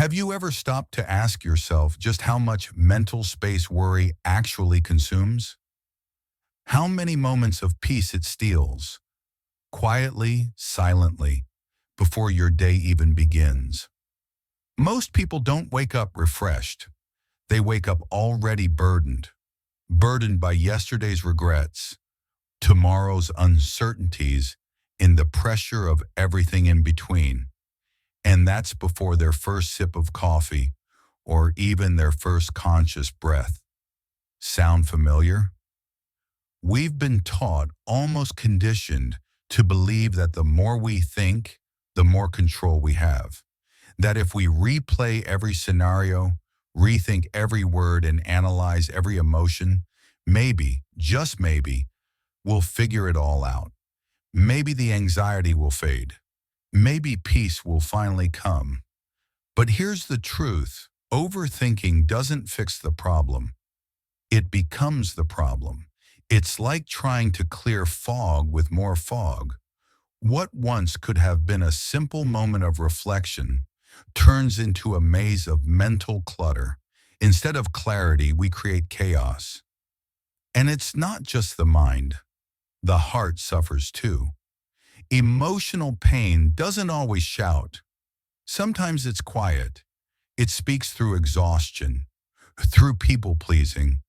Have you ever stopped to ask yourself just how much mental space worry actually consumes? How many moments of peace it steals, quietly, silently, before your day even begins? Most people don't wake up refreshed. They wake up already burdened by yesterday's regrets, tomorrow's uncertainties, and the pressure of everything in between. And that's before their first sip of coffee or even their first conscious breath. Sound familiar? We've been taught, almost conditioned, to believe that the more we think, the more control we have. That if we replay every scenario, rethink every word, and analyze every emotion, maybe, just maybe, we'll figure it all out. Maybe the anxiety will fade. Maybe peace will finally come. But here's the truth. Overthinking doesn't fix the problem. It becomes the problem. It's like trying to clear fog with more fog. What once could have been a simple moment of reflection turns into a maze of mental clutter. Instead of clarity, we create chaos. And it's not just the mind. The heart suffers too. Emotional pain doesn't always shout. Sometimes it's quiet. It speaks through exhaustion, through people-pleasing,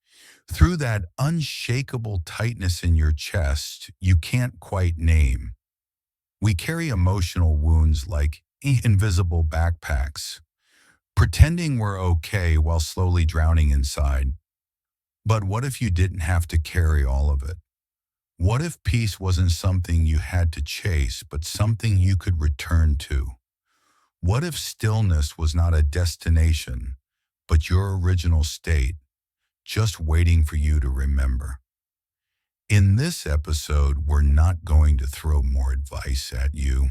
through that unshakable tightness in your chest you can't quite name. We carry emotional wounds like invisible backpacks, pretending we're okay while slowly drowning inside. But what if you didn't have to carry all of it? What if peace wasn't something you had to chase, but something you could return to? What if stillness was not a destination, but your original state, just waiting for you to remember? In this episode, we're not going to throw more advice at you.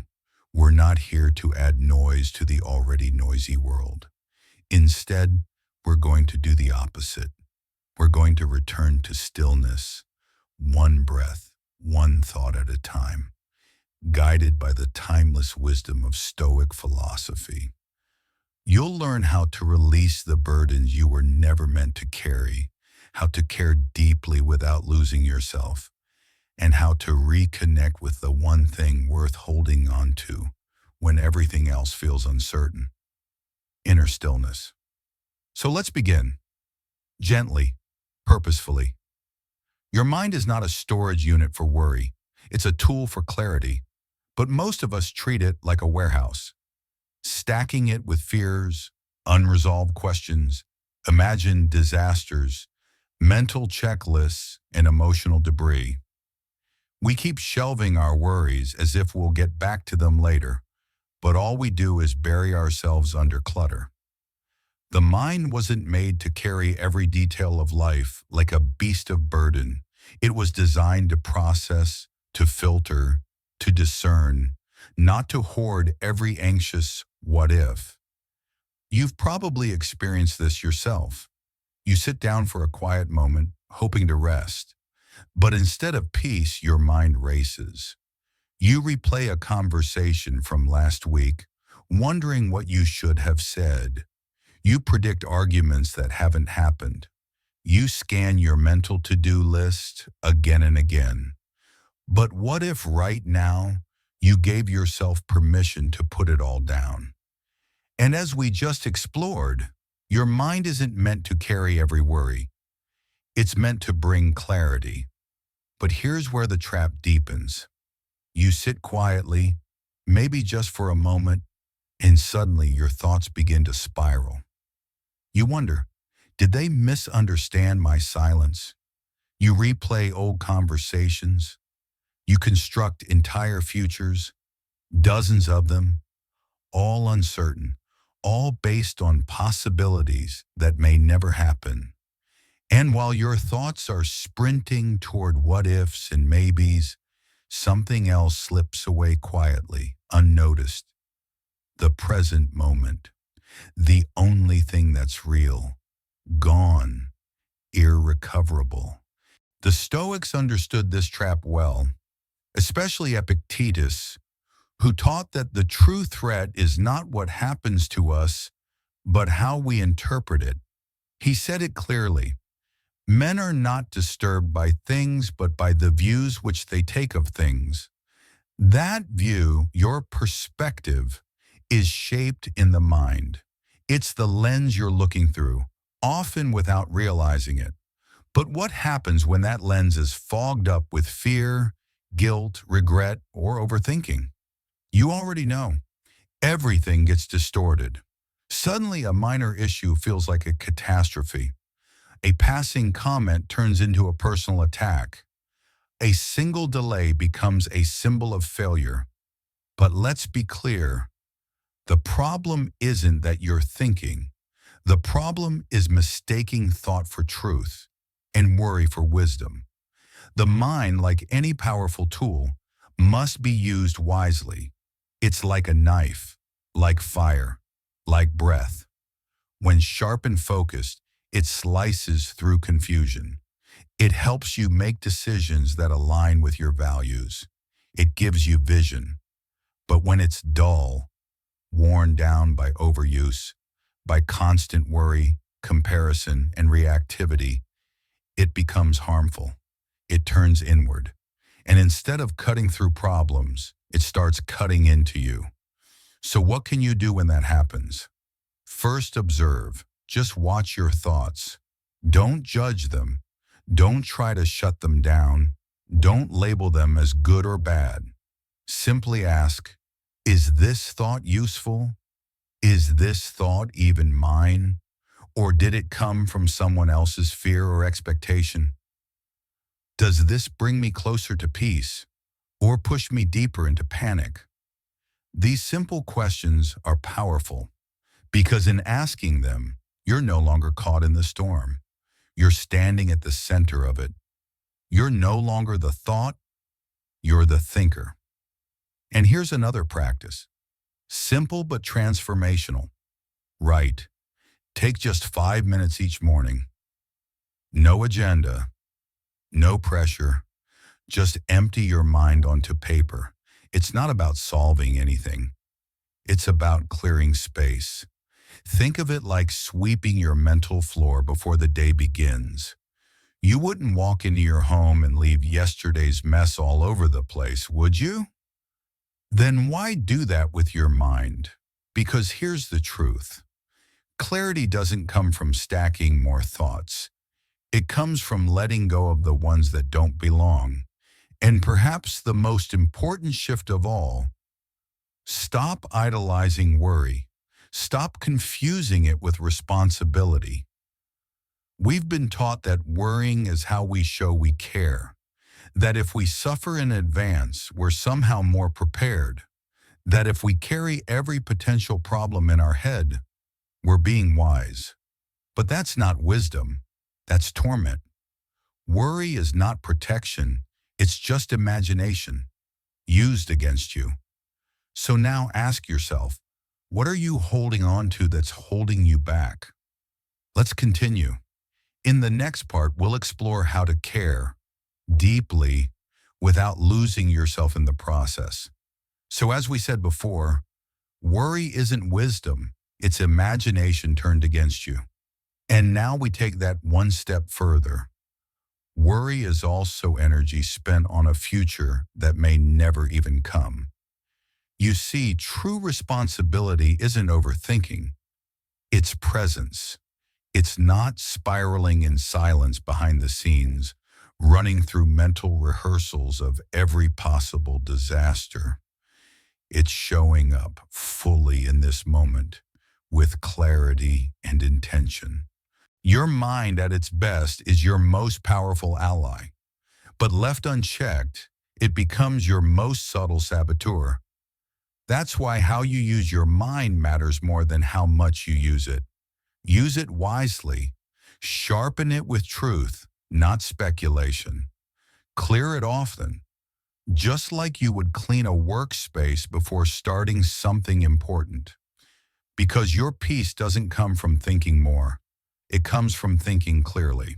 We're not here to add noise to the already noisy world. Instead, we're going to do the opposite. We're going to return to stillness, one breath, one thought at a time, guided by the timeless wisdom of Stoic philosophy. You'll learn how to release the burdens you were never meant to carry, how to care deeply without losing yourself, and how to reconnect with the one thing worth holding on to when everything else feels uncertain: inner stillness. So let's begin. Gently, purposefully. Your mind is not a storage unit for worry. It's a tool for clarity. But most of us treat it like a warehouse, stacking it with fears, unresolved questions, imagined disasters, mental checklists, and emotional debris. We keep shelving our worries as if we'll get back to them later, but all we do is bury ourselves under clutter. The mind wasn't made to carry every detail of life like a beast of burden. It was designed to process, to filter, to discern, not to hoard every anxious what if. You've probably experienced this yourself. You sit down for a quiet moment, hoping to rest. But instead of peace, your mind races. You replay a conversation from last week, wondering what you should have said. You predict arguments that haven't happened. You scan your mental to-do list again and again. But what if right now you gave yourself permission to put it all down? And as we just explored, your mind isn't meant to carry every worry. It's meant to bring clarity. But here's where the trap deepens. You sit quietly, maybe just for a moment, and suddenly your thoughts begin to spiral. You wonder, did they misunderstand my silence? You replay old conversations. You construct entire futures, dozens of them, all uncertain, all based on possibilities that may never happen. And while your thoughts are sprinting toward what-ifs and maybes, something else slips away quietly, unnoticed. The present moment. The only thing that's real. Gone. Irrecoverable. The Stoics understood this trap well, especially Epictetus, who taught that the true threat is not what happens to us, but how we interpret it. He said it clearly. Men are not disturbed by things, but by the views which they take of things. That view, your perspective, is shaped in the mind. It's the lens you're looking through, often without realizing it. But what happens when that lens is fogged up with fear, guilt, regret, or overthinking? You already know. Everything gets distorted. Suddenly, a minor issue feels like a catastrophe. A passing comment turns into a personal attack. A single delay becomes a symbol of failure. But let's be clear, the problem isn't that you're thinking. The problem is mistaking thought for truth and worry for wisdom. The mind, like any powerful tool, must be used wisely. It's like a knife, like fire, like breath. When sharp and focused, it slices through confusion. It helps you make decisions that align with your values. It gives you vision. But when it's dull, worn down by overuse, by constant worry, comparison, and reactivity, it becomes harmful. It turns inward. And instead of cutting through problems, it starts cutting into you. So what can you do when that happens? First, observe. Just watch your thoughts. Don't judge them. Don't try to shut them down. Don't label them as good or bad. Simply ask, is this thought useful? Is this thought even mine? Or did it come from someone else's fear or expectation? Does this bring me closer to peace or push me deeper into panic? These simple questions are powerful because in asking them, you're no longer caught in the storm. You're standing at the center of it. You're no longer the thought, you're the thinker. And here's another practice. Simple but transformational. Write. Take just 5 minutes each morning. No agenda, no pressure. Just empty your mind onto paper. It's not about solving anything. It's about clearing space. Think of it like sweeping your mental floor before the day begins. You wouldn't walk into your home and leave yesterday's mess all over the place, would you? Then why do that with your mind? Because here's the truth. Clarity doesn't come from stacking more thoughts. It comes from letting go of the ones that don't belong. And perhaps the most important shift of all, stop idolizing worry. Stop confusing it with responsibility. We've been taught that worrying is how we show we care, that if we suffer in advance, we're somehow more prepared, that if we carry every potential problem in our head, we're being wise. But that's not wisdom, that's torment. Worry is not protection, it's just imagination, used against you. So now ask yourself, what are you holding on to that's holding you back? Let's continue. In the next part, we'll explore how to care deeply without losing yourself in the process. So as we said before, worry isn't wisdom, it's imagination turned against you. And now we take that one step further. Worry is also energy spent on a future that may never even come. You see, true responsibility isn't overthinking. It's presence. It's not spiraling in silence behind the scenes, running through mental rehearsals of every possible disaster. It's showing up fully in this moment with clarity and intention. Your mind at its best is your most powerful ally, but left unchecked, it becomes your most subtle saboteur. That's why how you use your mind matters more than how much you use it. Use it wisely. Sharpen it with truth, not speculation. Clear it often, just like you would clean a workspace before starting something important. Because your peace doesn't come from thinking more. It comes from thinking clearly.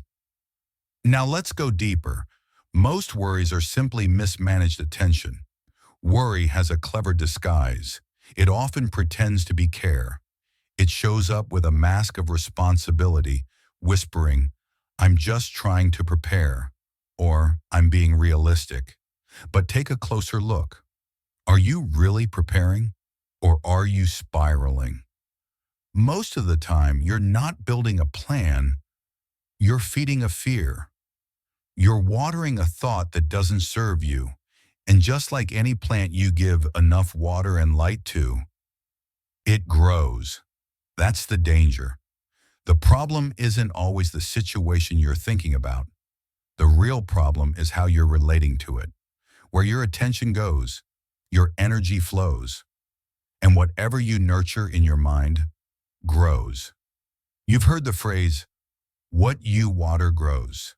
Now let's go deeper. Most worries are simply mismanaged attention. Worry has a clever disguise. It often pretends to be care. It It shows up with a mask of responsibility, whispering, "I'm just trying to prepare," or "I'm being realistic." But take a closer look. Are you really preparing, or are you spiraling? Most of the time, you're not building a plan, you're feeding a fear. You're watering a thought that doesn't serve you. And just like any plant you give enough water and light to, it grows. That's the danger. The problem isn't always the situation you're thinking about. The real problem is how you're relating to it. Where your attention goes, your energy flows. And whatever you nurture in your mind grows. You've heard the phrase, "what you water grows."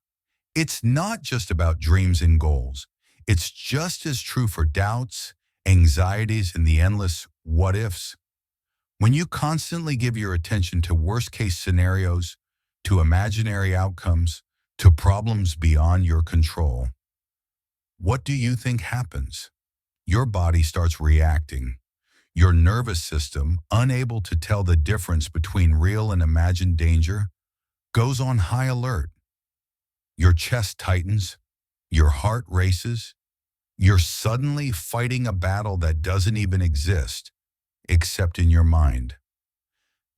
It's not just about dreams and goals. It's just as true for doubts, anxieties, and the endless what ifs. When you constantly give your attention to worst case scenarios, to imaginary outcomes, to problems beyond your control, what do you think happens? Your body starts reacting. Your nervous system, unable to tell the difference between real and imagined danger, goes on high alert. Your chest tightens, your heart races, you're suddenly fighting a battle that doesn't even exist, except in your mind.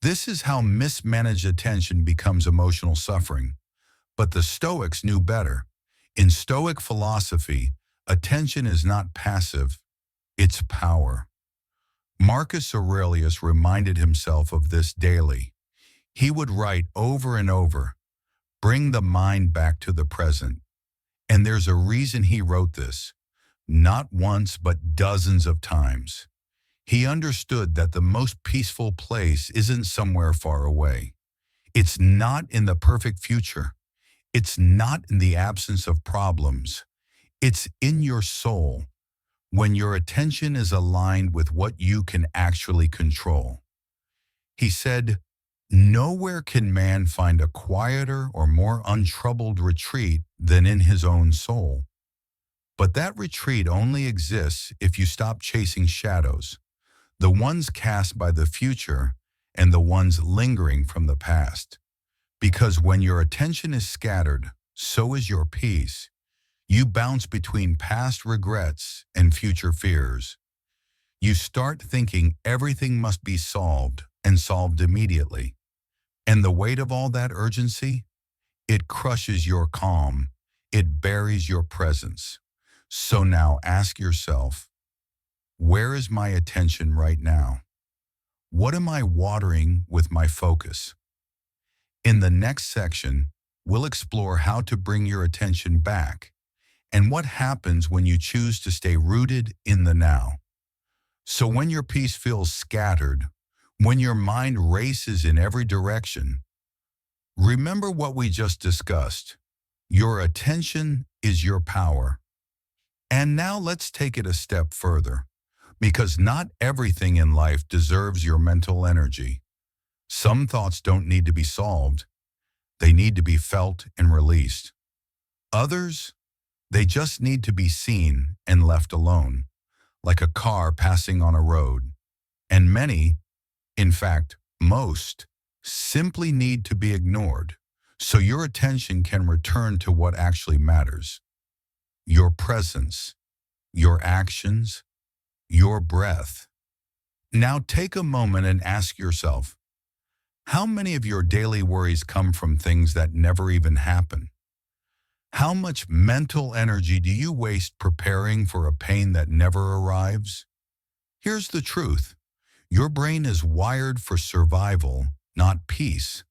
This is how mismanaged attention becomes emotional suffering. But the Stoics knew better. In Stoic philosophy, attention is not passive, it's power. Marcus Aurelius reminded himself of this daily. He would write over and over, "Bring the mind back to the present." And there's a reason he wrote this, not once but dozens of times. He understood that the most peaceful place isn't somewhere far away. It's not in the perfect future. It's not in the absence of problems. It's in your soul, when your attention is aligned with what you can actually control. He said, "Nowhere can man find a quieter or more untroubled retreat than in his own soul." But that retreat only exists if you stop chasing shadows, the ones cast by the future and the ones lingering from the past. Because when your attention is scattered, so is your peace. You bounce between past regrets and future fears. You start thinking everything must be solved and solved immediately. And the weight of all that urgency, it crushes your calm. It buries your presence. So now ask yourself, where is my attention right now? What am I watering with my focus? In the next section, we'll explore how to bring your attention back and what happens when you choose to stay rooted in the now. So when your peace feels scattered, when your mind races in every direction, remember what we just discussed. Your attention is your power. And now let's take it a step further, because not everything in life deserves your mental energy. Some thoughts don't need to be solved. They need to be felt and released. Others, they just need to be seen and left alone, like a car passing on a road. And many, in fact, most, simply need to be ignored, so your attention can return to what actually matters. Your presence, your actions, your breath. Now take a moment and ask yourself, how many of your daily worries come from things that never even happen? How much mental energy do you waste preparing for a pain that never arrives? Here's the truth. Your brain is wired for survival, not peace.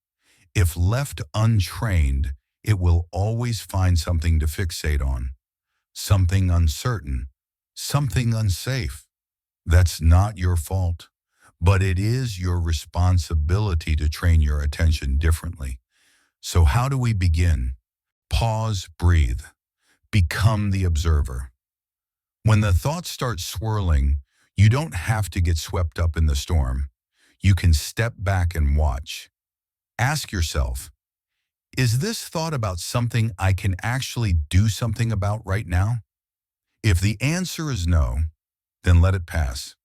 If left untrained, it will always find something to fixate on, something uncertain, something unsafe. That's not your fault, but it is your responsibility to train your attention differently. So how do we begin? Pause, breathe, become the observer. When the thoughts start swirling, you don't have to get swept up in the storm. You can step back and watch. Ask yourself, is this thought about something I can actually do something about right now? If the answer is no, then let it pass.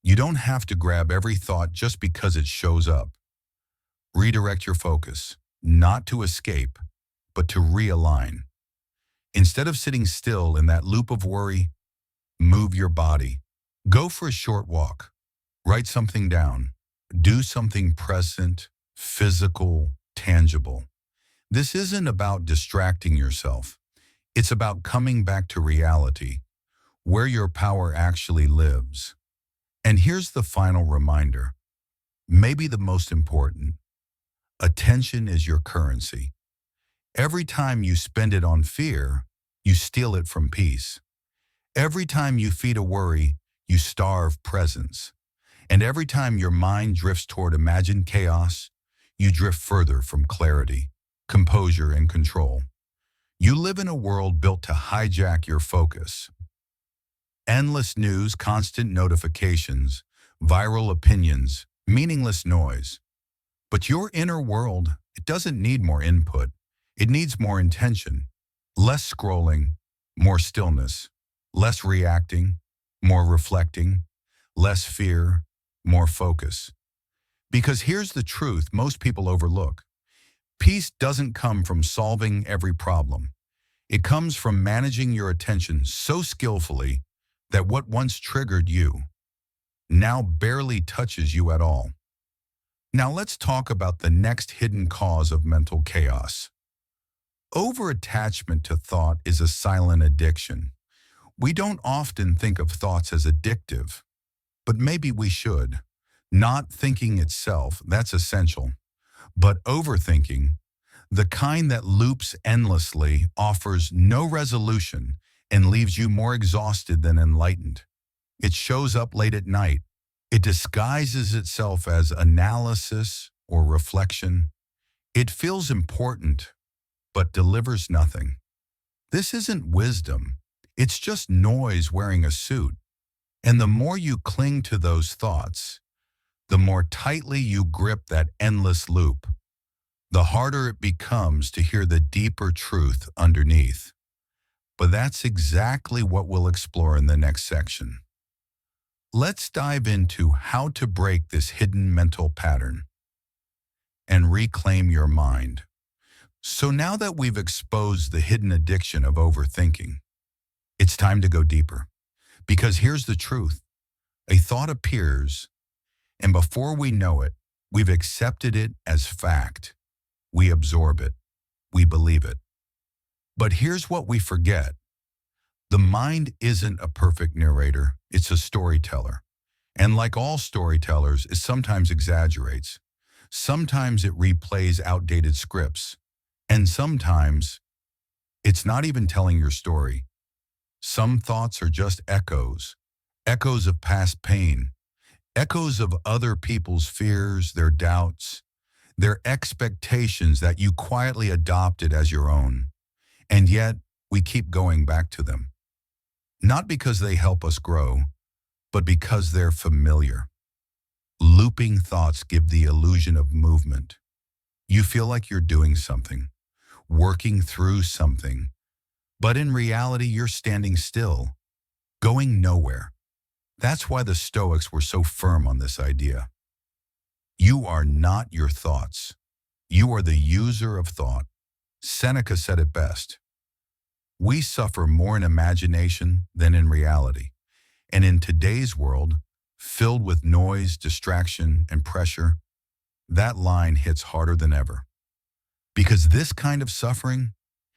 You don't have to grab every thought just because it shows up. Redirect your focus, not to escape, but to realign. Instead of sitting still in that loop of worry, move your body. Go for a short walk. Write something down. Do something present, physical, tangible. This isn't about distracting yourself. It's about coming back to reality, where your power actually lives. And here's the final reminder, maybe the most important. Attention is your currency. Every time you spend it on fear, you steal it from peace. Every time you feed a worry, you starve presence. And every time your mind drifts toward imagined chaos, you drift further from clarity, composure, and control. You live in a world built to hijack your focus. Endless news, constant notifications, viral opinions, meaningless noise. But your inner world, it doesn't need more input. It needs more intention. Less scrolling, more stillness. Less reacting, more reflecting. Less fear, more focus. Because here's the truth most people overlook. Peace doesn't come from solving every problem. It comes from managing your attention so skillfully that what once triggered you now barely touches you at all. Now let's talk about the next hidden cause of mental chaos. Over-attachment to thought is a silent addiction. We don't often think of thoughts as addictive, but maybe we should. Not thinking itself, that's essential. But overthinking, the kind that loops endlessly, offers no resolution and leaves you more exhausted than enlightened. It shows up late at night. It disguises itself as analysis or reflection. It feels important, but delivers nothing. This isn't wisdom. It's just noise wearing a suit. And the more you cling to those thoughts, the more tightly you grip that endless loop, the harder it becomes to hear the deeper truth underneath. But that's exactly what we'll explore in the next section. Let's dive into how to break this hidden mental pattern and reclaim your mind. So now that we've exposed the hidden addiction of overthinking, it's time to go deeper. Because here's the truth. A thought appears, and before we know it, we've accepted it as fact. We absorb it. We believe it. But here's what we forget. The mind isn't a perfect narrator. It's a storyteller. And like all storytellers, it sometimes exaggerates. Sometimes it replays outdated scripts. And sometimes it's not even telling your story. Some thoughts are just echoes, echoes of past pain, echoes of other people's fears, their doubts, their expectations that you quietly adopted as your own. And yet, we keep going back to them. Not because they help us grow, but because they're familiar. Looping thoughts give the illusion of movement. You feel like you're doing something, working through something, but in reality, you're standing still, going nowhere. That's why the Stoics were so firm on this idea. You are not your thoughts. You are the user of thought. Seneca said it best. We suffer more in imagination than in reality. And in today's world, filled with noise, distraction, and pressure, that line hits harder than ever. Because this kind of suffering,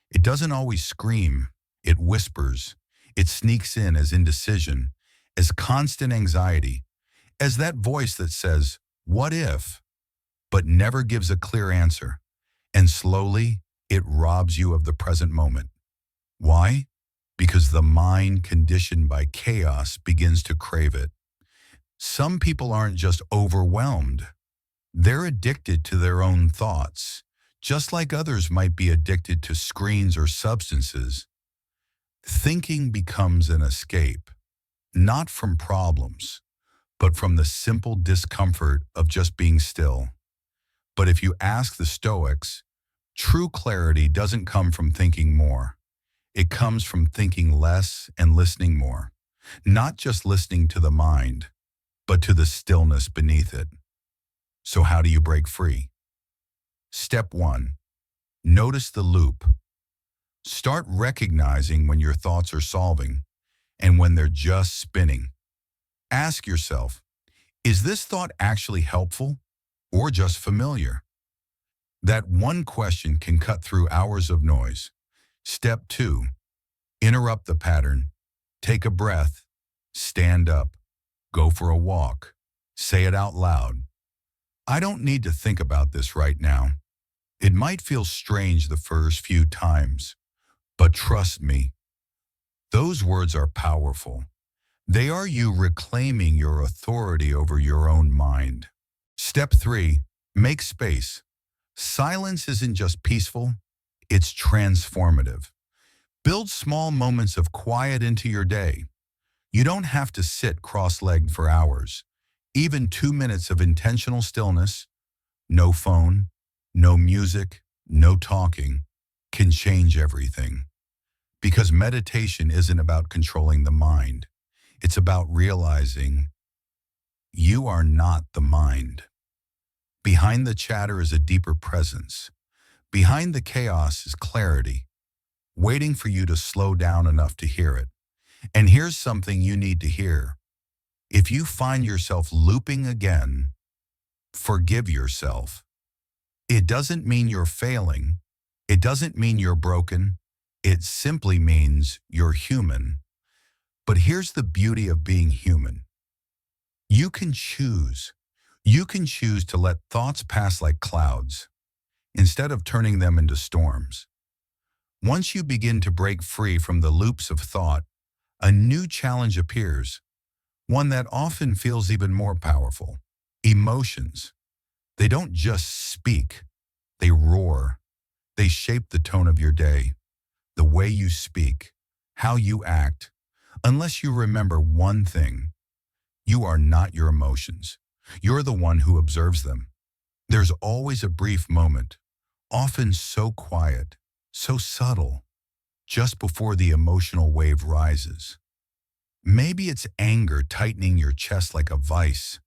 it doesn't always scream, it whispers, it sneaks in as indecision, as constant anxiety, as that voice that says, "What if?" but never gives a clear answer. And slowly, it robs you of the present moment. Why? Because the mind conditioned by chaos begins to crave it. Some people aren't just overwhelmed. They're addicted to their own thoughts, just like others might be addicted to screens or substances. Thinking becomes an escape, not from problems, but from the simple discomfort of just being still. But if you ask the Stoics, true clarity doesn't come from thinking more. It comes from thinking less and listening more. Not just listening to the mind, but to the stillness beneath it. So how do you break free? Step 1. Notice the loop. Start recognizing when your thoughts are solving and when they're just spinning. Ask yourself, is this thought actually helpful or just familiar? That one question can cut through hours of noise. Step 2. Interrupt the pattern. Take a breath. Stand up. Go for a walk. Say it out loud. I don't need to think about this right now. It might feel strange the first few times, but trust me, those words are powerful. They are you reclaiming your authority over your own mind. Step 3. Make space. Silence isn't just peaceful, it's transformative. Build small moments of quiet into your day. You don't have to sit cross-legged for hours. Even 2 minutes of intentional stillness, no phone, no music, no talking, can change everything. Because meditation isn't about controlling the mind. It's about realizing you are not the mind. Behind the chatter is a deeper presence. Behind the chaos is clarity, waiting for you to slow down enough to hear it. And here's something you need to hear. If you find yourself looping again, forgive yourself. It doesn't mean you're failing. It doesn't mean you're broken. It simply means you're human. But here's the beauty of being human. You can choose. You can choose to let thoughts pass like clouds, instead of turning them into storms. Once you begin to break free from the loops of thought, a new challenge appears, one that often feels even more powerful. Emotions. They don't just speak, they roar. They shape the tone of your day, the way you speak, how you act. Unless you remember one thing, you are not your emotions. You're the one who observes them. There's always a brief moment, often so quiet, so subtle, just before the emotional wave rises. Maybe it's anger tightening your chest like a vice.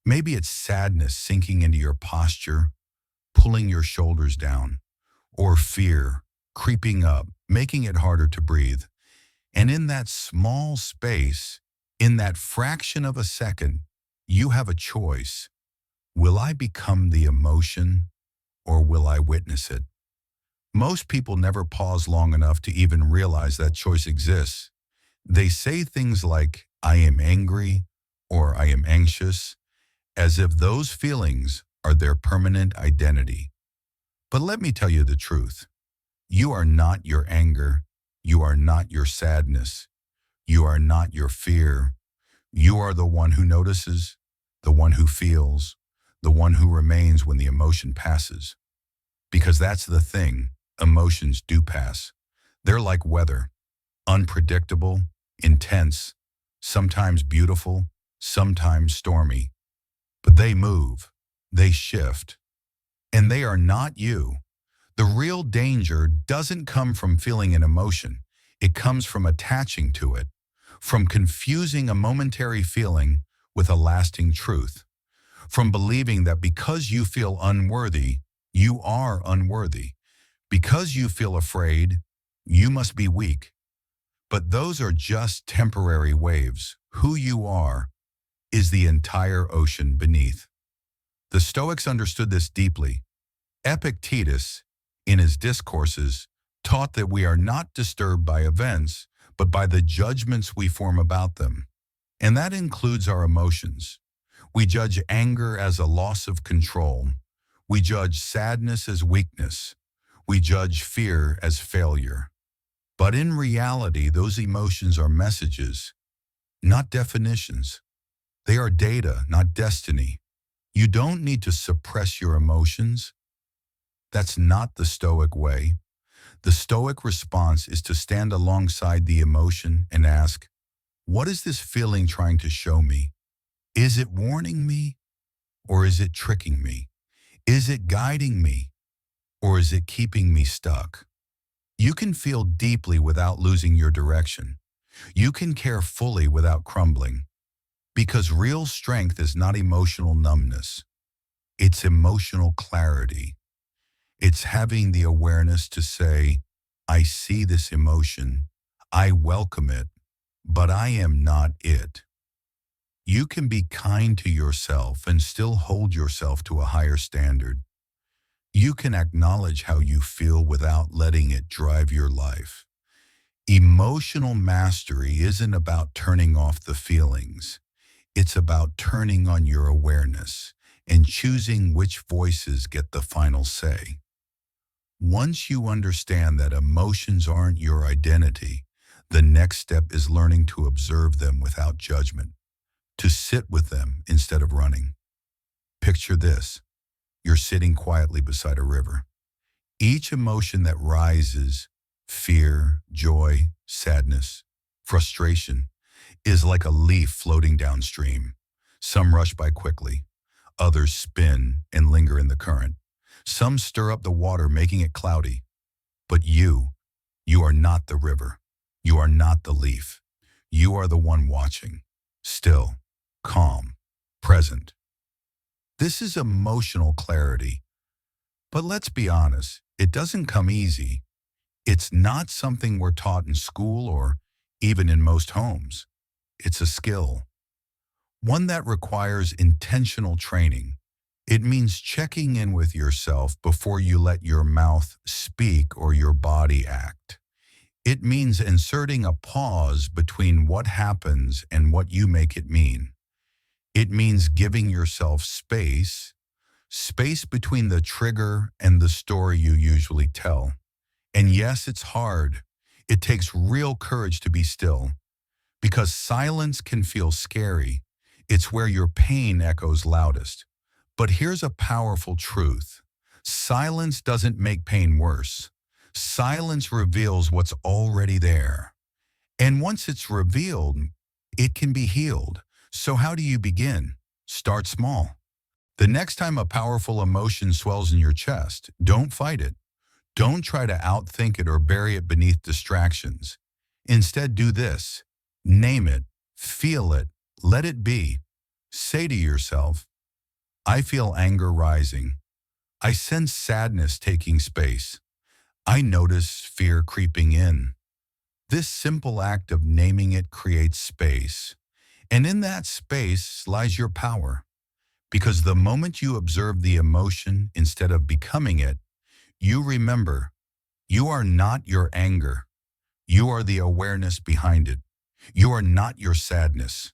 Maybe it's sadness sinking into your posture, pulling your shoulders down, or fear creeping up, making it harder to breathe. And in that small space, in that fraction of a second, you have a choice. Will I become the emotion, or will I witness it? Most people never pause long enough to even realize that choice exists. They say things like, I am angry, or I am anxious, as if those feelings are their permanent identity. But let me tell you the truth. You are not your anger. You are not your sadness. You are not your fear. You are the one who notices, the one who feels, the one who remains when the emotion passes. Because that's the thing, emotions do pass. They're like weather, unpredictable, intense, sometimes beautiful, sometimes stormy. But they move, they shift, and they are not you. The real danger doesn't come from feeling an emotion. It comes from attaching to it, from confusing a momentary feeling with a lasting truth, from believing that because you feel unworthy, you are unworthy. Because you feel afraid, you must be weak. But those are just temporary waves. Who you are is the entire ocean beneath. The Stoics understood this deeply. Epictetus, in his discourses, taught that we are not disturbed by events, but by the judgments we form about them. And that includes our emotions. We judge anger as a loss of control. We judge sadness as weakness. We judge fear as failure. But in reality, those emotions are messages, not definitions. They are data, not destiny. You don't need to suppress your emotions. That's not the Stoic way. The Stoic response is to stand alongside the emotion and ask, what is this feeling trying to show me? Is it warning me, or is it tricking me? Is it guiding me, or is it keeping me stuck? You can feel deeply without losing your direction. You can care fully without crumbling. Because real strength is not emotional numbness, it's emotional clarity. It's having the awareness to say, I see this emotion, I welcome it, but I am not it. You can be kind to yourself and still hold yourself to a higher standard. You can acknowledge how you feel without letting it drive your life. Emotional mastery isn't about turning off the feelings. It's about turning on your awareness and choosing which voices get the final say. Once you understand that emotions aren't your identity, the next step is learning to observe them without judgment, to sit with them instead of running. Picture this. You're sitting quietly beside a river. Each emotion that rises, fear, joy, sadness, frustration, is like a leaf floating downstream. Some rush by quickly, others spin and linger in the current. Some stir up the water, making it cloudy. But you are not the river. You are not the leaf. You are the one watching, still, calm, present. This is emotional clarity. But let's be honest, it doesn't come easy. It's not something we're taught in school or even in most homes. It's a skill, one that requires intentional training. It means checking in with yourself before you let your mouth speak or your body act. It means inserting a pause between what happens and what you make it mean. It means giving yourself space between the trigger and the story you usually tell. And yes, it's hard. It takes real courage to be still, because silence can feel scary. It's where your pain echoes loudest. But here's a powerful truth. Silence doesn't make pain worse. Silence reveals what's already there. And once it's revealed, it can be healed. So how do you begin? Start small. The next time a powerful emotion swells in your chest, don't fight it. Don't try to outthink it or bury it beneath distractions. Instead, do this. Name it, feel it, let it be. Say to yourself, I feel anger rising. I sense sadness taking space. I notice fear creeping in. This simple act of naming it creates space. And in that space lies your power. Because the moment you observe the emotion instead of becoming it, you remember, you are not your anger. You are the awareness behind it. You are not your sadness.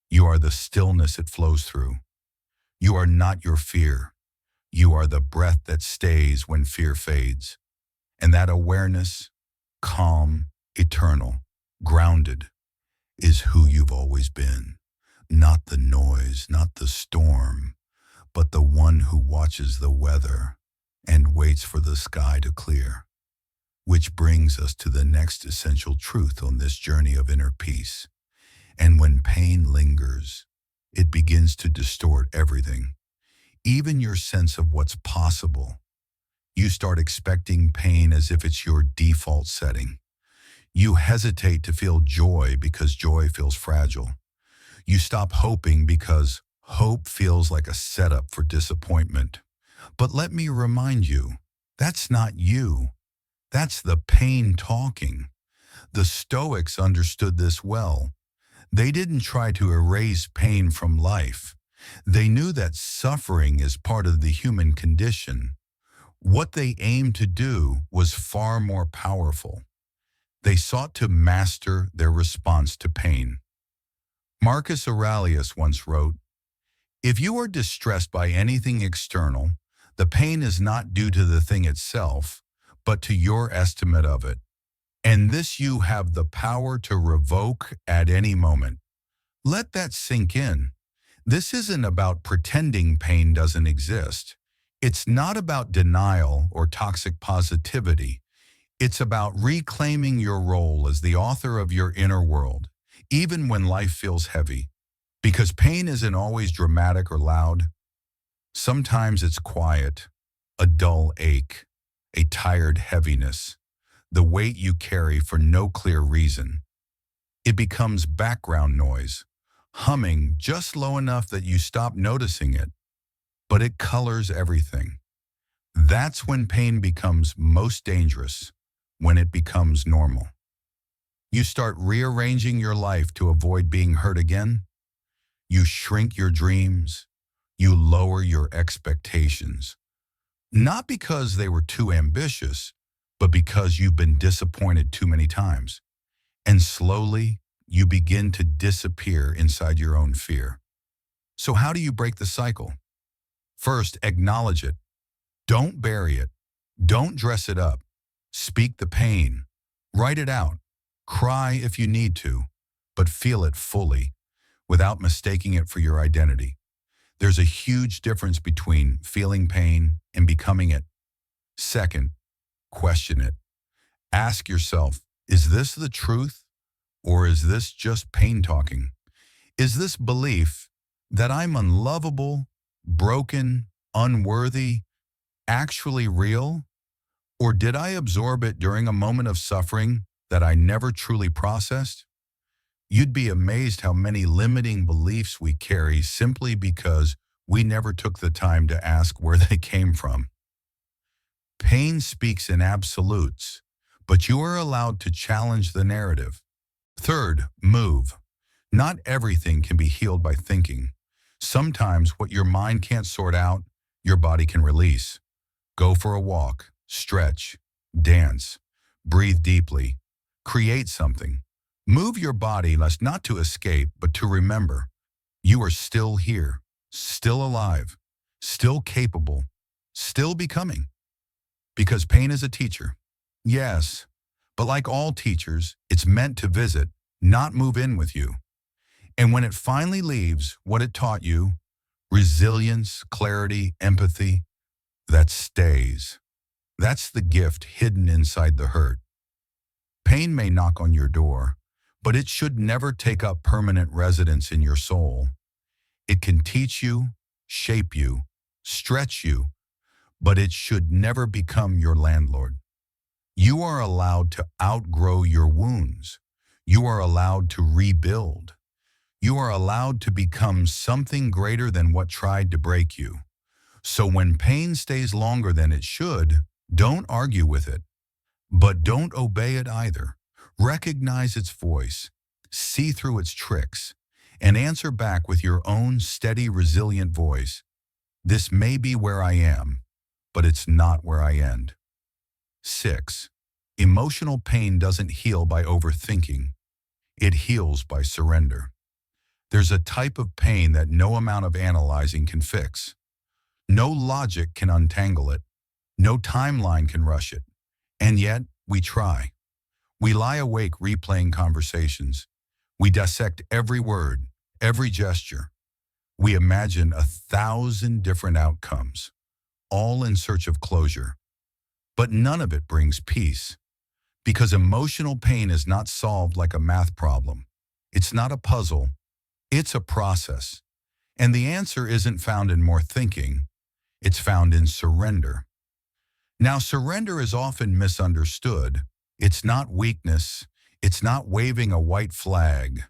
You are the stillness it flows through. You are not your fear. You are the breath that stays when fear fades. And that awareness, calm, eternal, grounded, is who you've always been. Not the noise, not the storm, but the one who watches the weather and waits for the sky to clear. Which brings us to the next essential truth on this journey of inner peace. And when pain lingers, it begins to distort everything, even your sense of what's possible. You start expecting pain as if it's your default setting. You hesitate to feel joy because joy feels fragile. You stop hoping because hope feels like a setup for disappointment. But let me remind you, that's not you. That's the pain talking. The Stoics understood this well. They didn't try to erase pain from life. They knew that suffering is part of the human condition. What they aimed to do was far more powerful. They sought to master their response to pain. Marcus Aurelius once wrote, if you are distressed by anything external, the pain is not due to the thing itself, but to your estimate of it. And this you have the power to revoke at any moment. Let that sink in. This isn't about pretending pain doesn't exist. It's not about denial or toxic positivity. It's about reclaiming your role as the author of your inner world, even when life feels heavy. Because pain isn't always dramatic or loud. Sometimes it's quiet, a dull ache, a tired heaviness, the weight you carry for no clear reason. It becomes background noise, humming just low enough that you stop noticing it, but it colors everything. That's when pain becomes most dangerous, when it becomes normal. You start rearranging your life to avoid being hurt again. You shrink your dreams. You lower your expectations. Not because they were too ambitious, but because you've been disappointed too many times. And slowly, you begin to disappear inside your own fear. So how do you break the cycle? First, acknowledge it. Don't bury it. Don't dress it up. Speak the pain. Write it out. Cry if you need to, but feel it fully without mistaking it for your identity. There's a huge difference between feeling pain and becoming it. Second, question it. Ask yourself, is this the truth or is this just pain talking? Is this belief that I'm unlovable, broken, unworthy actually real? Or did I absorb it during a moment of suffering that I never truly processed? You'd be amazed how many limiting beliefs we carry simply because we never took the time to ask where they came from. Pain speaks in absolutes, but you are allowed to challenge the narrative. Third, move. Not everything can be healed by thinking. Sometimes what your mind can't sort out, your body can release. Go for a walk, stretch, dance, breathe deeply, create something. Move your body less not to escape, but to remember. You are still here, still alive, still capable, still becoming. Because pain is a teacher. Yes, but like all teachers, it's meant to visit, not move in with you. And when it finally leaves what it taught you, resilience, clarity, empathy, that stays. That's the gift hidden inside the hurt. Pain may knock on your door, but it should never take up permanent residence in your soul. It can teach you, shape you, stretch you, but it should never become your landlord. You are allowed to outgrow your wounds. You are allowed to rebuild. You are allowed to become something greater than what tried to break you. So when pain stays longer than it should, don't argue with it, but don't obey it either. Recognize its voice, see through its tricks, and answer back with your own steady, resilient voice. This may be where I am, but it's not where I end. 6. Emotional pain doesn't heal by overthinking. It heals by surrender. There's a type of pain that no amount of analyzing can fix. No logic can untangle it. No timeline can rush it. And yet, we try. We lie awake replaying conversations. We dissect every word, every gesture. We imagine 1,000 different outcomes, all in search of closure. But none of it brings peace. Because emotional pain is not solved like a math problem. It's not a puzzle. It's a process. And the answer isn't found in more thinking. It's found in surrender. Now, surrender is often misunderstood. It's not weakness. It's not waving a white flag.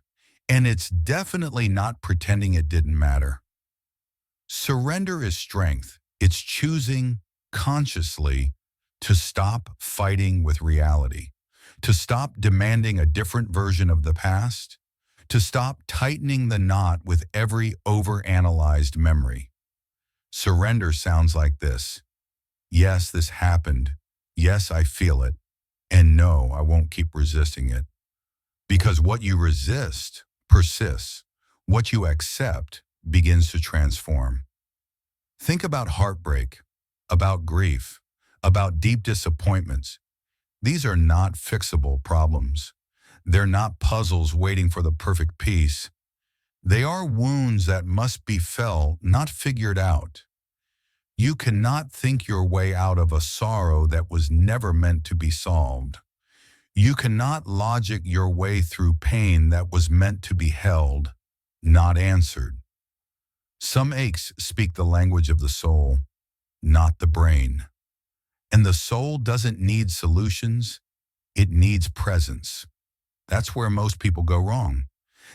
And it's definitely not pretending it didn't matter. Surrender is strength. It's choosing consciously to stop fighting with reality, to stop demanding a different version of the past, to stop tightening the knot with every overanalyzed memory. Surrender sounds like this. Yes, this happened. Yes, I feel it. And no, I won't keep resisting it. Because what you resist persists. What you accept begins to transform. Think about heartbreak, about grief, about deep disappointments. These are not fixable problems. They're not puzzles waiting for the perfect piece. They are wounds that must be felt, not figured out. You cannot think your way out of a sorrow that was never meant to be solved. You cannot logic your way through pain that was meant to be held, not answered. Some aches speak the language of the soul, not the brain. And the soul doesn't need solutions, it needs presence. That's where most people go wrong.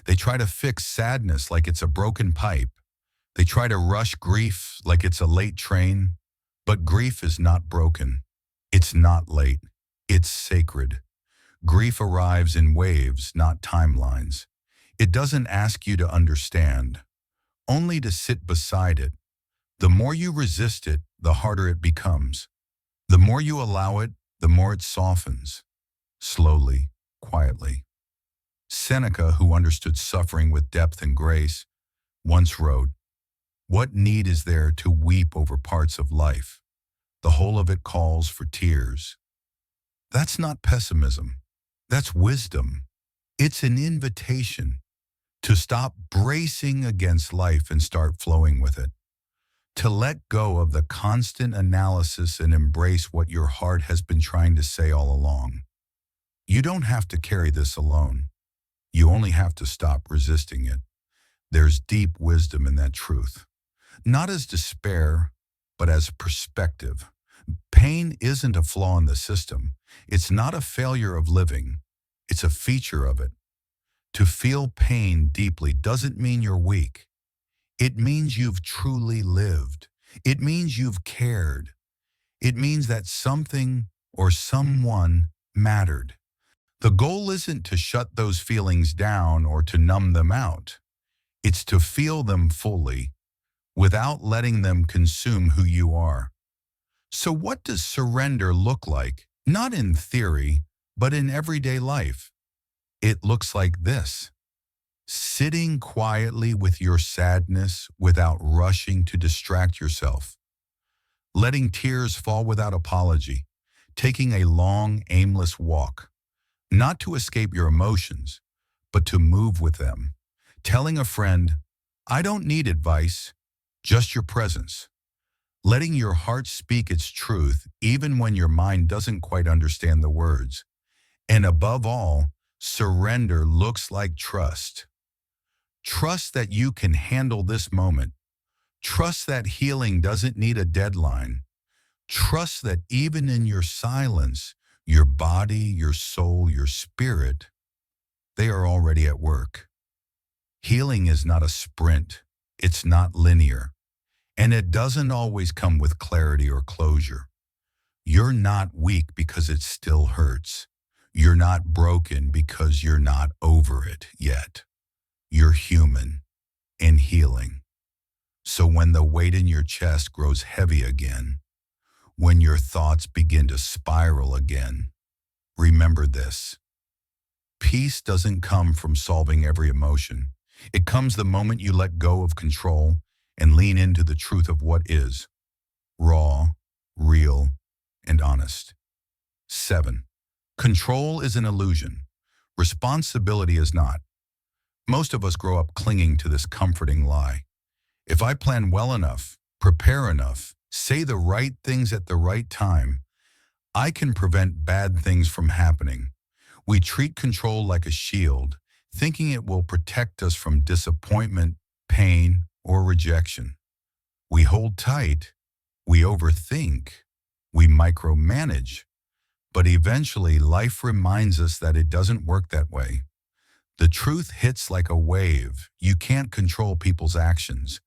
They try to fix sadness like it's a broken pipe. They try to rush grief like it's a late train. But grief is not broken. It's not late. It's sacred. Grief arrives in waves, not timelines. It doesn't ask you to understand, only to sit beside it. The more you resist it, the harder it becomes. The more you allow it, the more it softens. Slowly, quietly. Seneca, who understood suffering with depth and grace, once wrote, "What need is there to weep over parts of life? The whole of it calls for tears." That's not pessimism. That's wisdom. It's an invitation to stop bracing against life and start flowing with it. To let go of the constant analysis and embrace what your heart has been trying to say all along. You don't have to carry this alone. You only have to stop resisting it. There's deep wisdom in that truth. Not as despair, but as perspective. Pain isn't a flaw in the system. It's not a failure of living. It's a feature of it. To feel pain deeply doesn't mean you're weak. It means you've truly lived. It means you've cared. It means that something or someone mattered. The goal isn't to shut those feelings down or to numb them out. It's to feel them fully without letting them consume who you are. So what does surrender look like? Not in theory, but in everyday life. It looks like this: sitting quietly with your sadness without rushing to distract yourself, letting tears fall without apology, taking a long, aimless walk, not to escape your emotions, but to move with them, telling a friend, "I don't need advice, just your presence," letting your heart speak its truth even when your mind doesn't quite understand the words. And above all, surrender looks like trust. Trust that you can handle this moment. Trust that healing doesn't need a deadline. Trust that even in your silence, your body, your soul, your spirit, they are already at work. Healing is not a sprint. It's not linear. And it doesn't always come with clarity or closure. You're not weak because it still hurts. You're not broken because you're not over it yet. You're human and healing. So when the weight in your chest grows heavy again, when your thoughts begin to spiral again, remember this: peace doesn't come from solving every emotion. It comes the moment you let go of control and lean into the truth of what is, raw, real, and honest. 7. Control is an illusion. Responsibility is not. Most of us grow up clinging to this comforting lie. If I plan well enough, prepare enough, say the right things at the right time, I can prevent bad things from happening. We treat control like a shield, thinking it will protect us from disappointment, pain, or rejection. We hold tight, we overthink, we micromanage, but eventually life reminds us that it doesn't work that way. The truth hits like a wave. You can't control people's actions.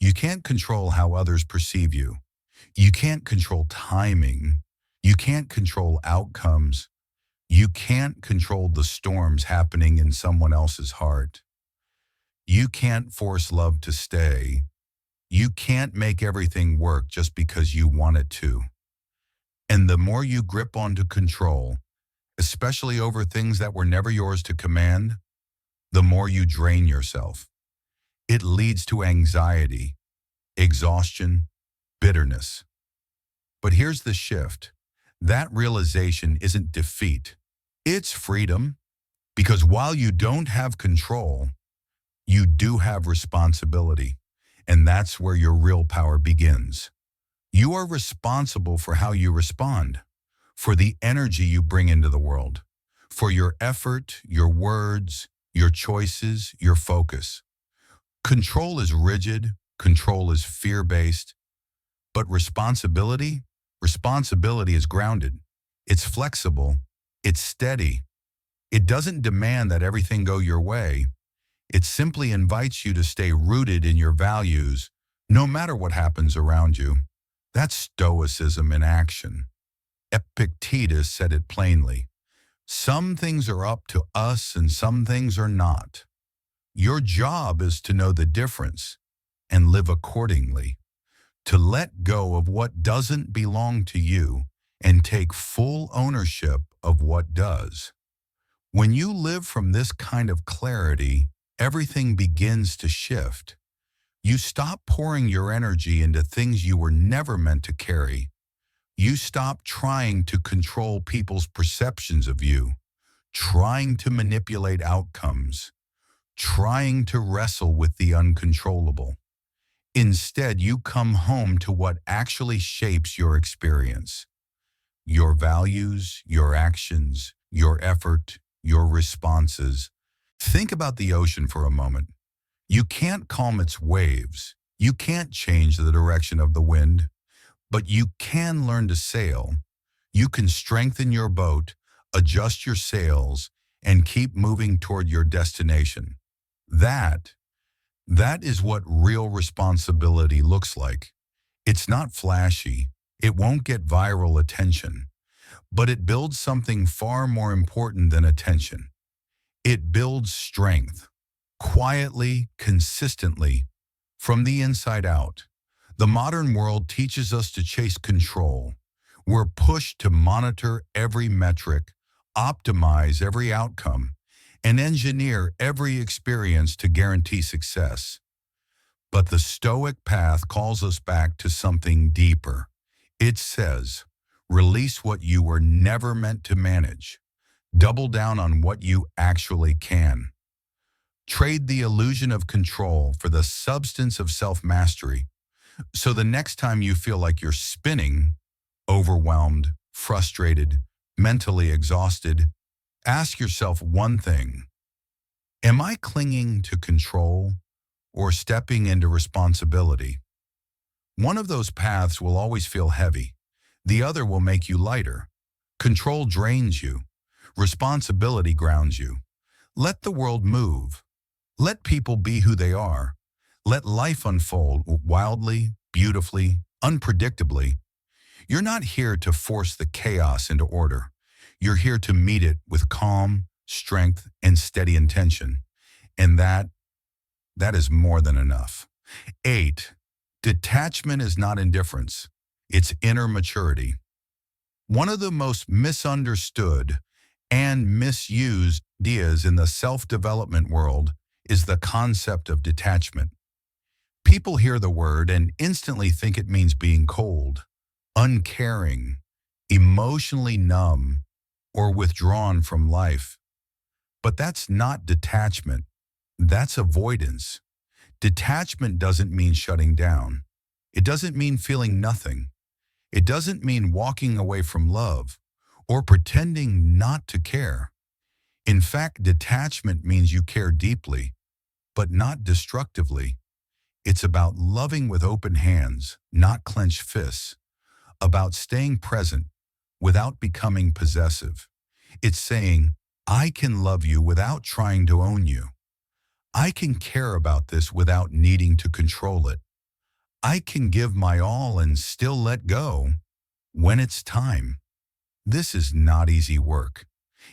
You can't control how others perceive you. You can't control timing. You can't control outcomes. You can't control the storms happening in someone else's heart. You can't force love to stay. You can't make everything work just because you want it to. And the more you grip onto control, especially over things that were never yours to command, the more you drain yourself. It leads to anxiety, exhaustion, bitterness. But here's the shift. That realization isn't defeat. It's freedom, because while you don't have control, you do have responsibility, and that's where your real power begins. You are responsible for how you respond, for the energy you bring into the world, for your effort, your words, your choices, your focus. Control is rigid, control is fear-based, but responsibility is grounded. It's flexible, it's steady. It doesn't demand that everything go your way. It simply invites you to stay rooted in your values, no matter what happens around you. That's Stoicism in action. Epictetus said it plainly. Some things are up to us and some things are not. Your job is to know the difference and live accordingly, to let go of what doesn't belong to you and take full ownership of what does. When you live from this kind of clarity, everything begins to shift. You stop pouring your energy into things you were never meant to carry. You stop trying to control people's perceptions of you, trying to manipulate outcomes, trying to wrestle with the uncontrollable. Instead, you come home to what actually shapes your experience: your values, your actions, your effort, your responses. Think about the ocean for a moment. You can't calm its waves. You can't change the direction of the wind, but you can learn to sail. You can strengthen your boat, adjust your sails, and keep moving toward your destination. That, that is what real responsibility looks like. It's not flashy. It won't get viral attention, but it builds something far more important than attention. It builds strength, quietly, consistently, from the inside out. The modern world teaches us to chase control. We're pushed to monitor every metric, optimize every outcome, and engineer every experience to guarantee success. But the Stoic path calls us back to something deeper. It says, release what you were never meant to manage. Double down on what you actually can. Trade the illusion of control for the substance of self-mastery. So the next time you feel like you're spinning, overwhelmed, frustrated, mentally exhausted, ask yourself one thing. Am I clinging to control or stepping into responsibility? One of those paths will always feel heavy. The other will make you lighter. Control drains you. Responsibility grounds you. Let the world move. Let people be who they are. Let life unfold wildly, beautifully, unpredictably. You're not here to force the chaos into order. You're here to meet it with calm, strength, and steady intention. And that is more than enough. 8. Detachment is not indifference. It's inner maturity. One of the most misunderstood and misused ideas in the self-development world is the concept of detachment. People hear the word and instantly think it means being cold, uncaring, emotionally numb, or withdrawn from life. But that's not detachment. That's avoidance. Detachment doesn't mean shutting down. It doesn't mean feeling nothing. It doesn't mean walking away from love or pretending not to care. In fact, detachment means you care deeply, but not destructively. It's about loving with open hands, not clenched fists. About staying present without becoming possessive. It's saying, I can love you without trying to own you. I can care about this without needing to control it. I can give my all and still let go when it's time. This is not easy work.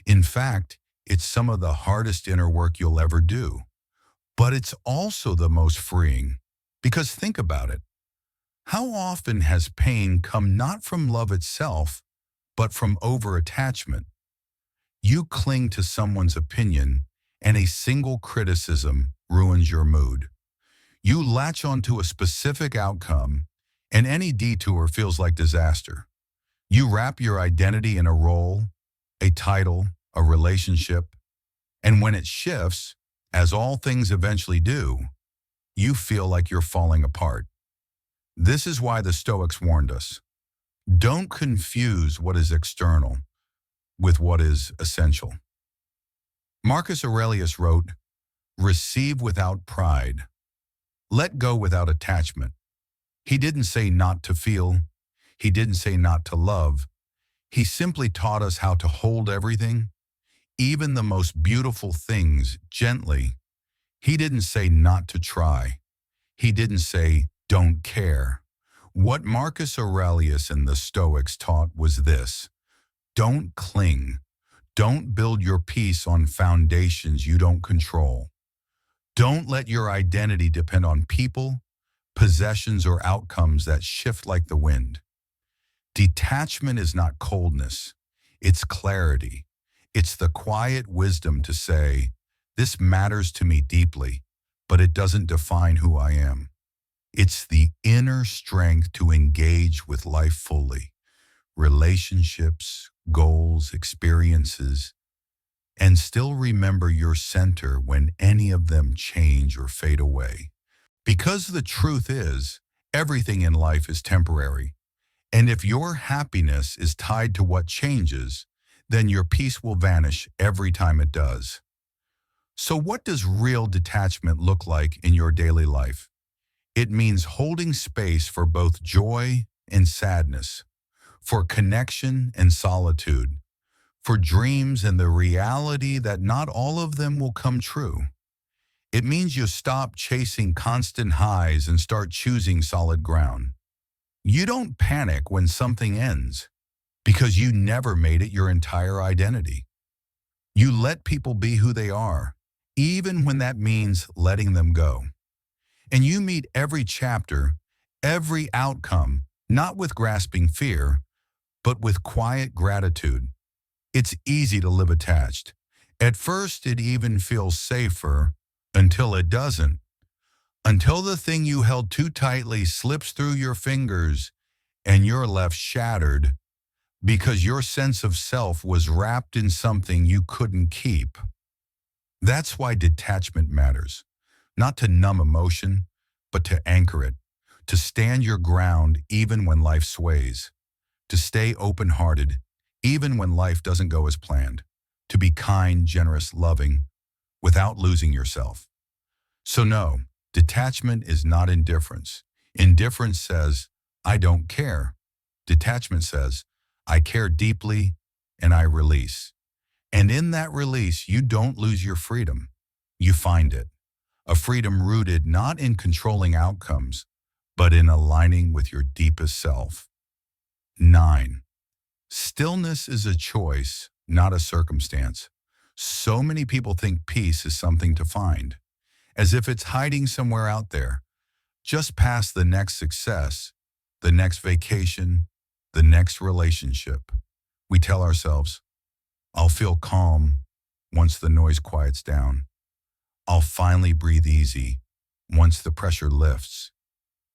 In fact, it's some of the hardest inner work you'll ever do. But it's also the most freeing. Because think about it. How often has pain come not from love itself, but from over-attachment? You cling to someone's opinion, and a single criticism ruins your mood. You latch onto a specific outcome, and any detour feels like disaster. You wrap your identity in a role, a title, a relationship, and when it shifts, as all things eventually do, you feel like you're falling apart. This is why the Stoics warned us. Don't confuse what is external with what is essential. Marcus Aurelius wrote, receive without pride. Let go without attachment. He didn't say not to feel. He didn't say not to love. He simply taught us how to hold everything, even the most beautiful things, gently. He didn't say not to try. He didn't say don't care. What Marcus Aurelius and the Stoics taught was this: don't cling. Don't build your peace on foundations you don't control. Don't let your identity depend on people, possessions, or outcomes that shift like the wind. Detachment is not coldness, it's clarity. It's the quiet wisdom to say, this matters to me deeply, but it doesn't define who I am. It's the inner strength to engage with life fully, relationships, goals, experiences, and still remember your center when any of them change or fade away. Because the truth is, everything in life is temporary. And if your happiness is tied to what changes, then your peace will vanish every time it does. So what does real detachment look like in your daily life? It means holding space for both joy and sadness, for connection and solitude, for dreams and the reality that not all of them will come true. It means you stop chasing constant highs and start choosing solid ground. You don't panic when something ends because you never made it your entire identity. You let people be who they are, even when that means letting them go. And you meet every chapter, every outcome, not with grasping fear, but with quiet gratitude. It's easy to live attached. At first, it even feels safer until it doesn't. Until the thing you held too tightly slips through your fingers and you're left shattered because your sense of self was wrapped in something you couldn't keep. That's why detachment matters. Not to numb emotion, but to anchor it. To stand your ground even when life sways. To stay open-hearted even when life doesn't go as planned. To be kind, generous, loving, without losing yourself. So no, detachment is not indifference. Indifference says, I don't care. Detachment says, I care deeply and I release. And in that release, you don't lose your freedom. You find it. A freedom rooted not in controlling outcomes, but in aligning with your deepest self. 9. Stillness is a choice, not a circumstance. So many people think peace is something to find, as if it's hiding somewhere out there, just past the next success, the next vacation, the next relationship. We tell ourselves, I'll feel calm once the noise quiets down. I'll finally breathe easy once the pressure lifts.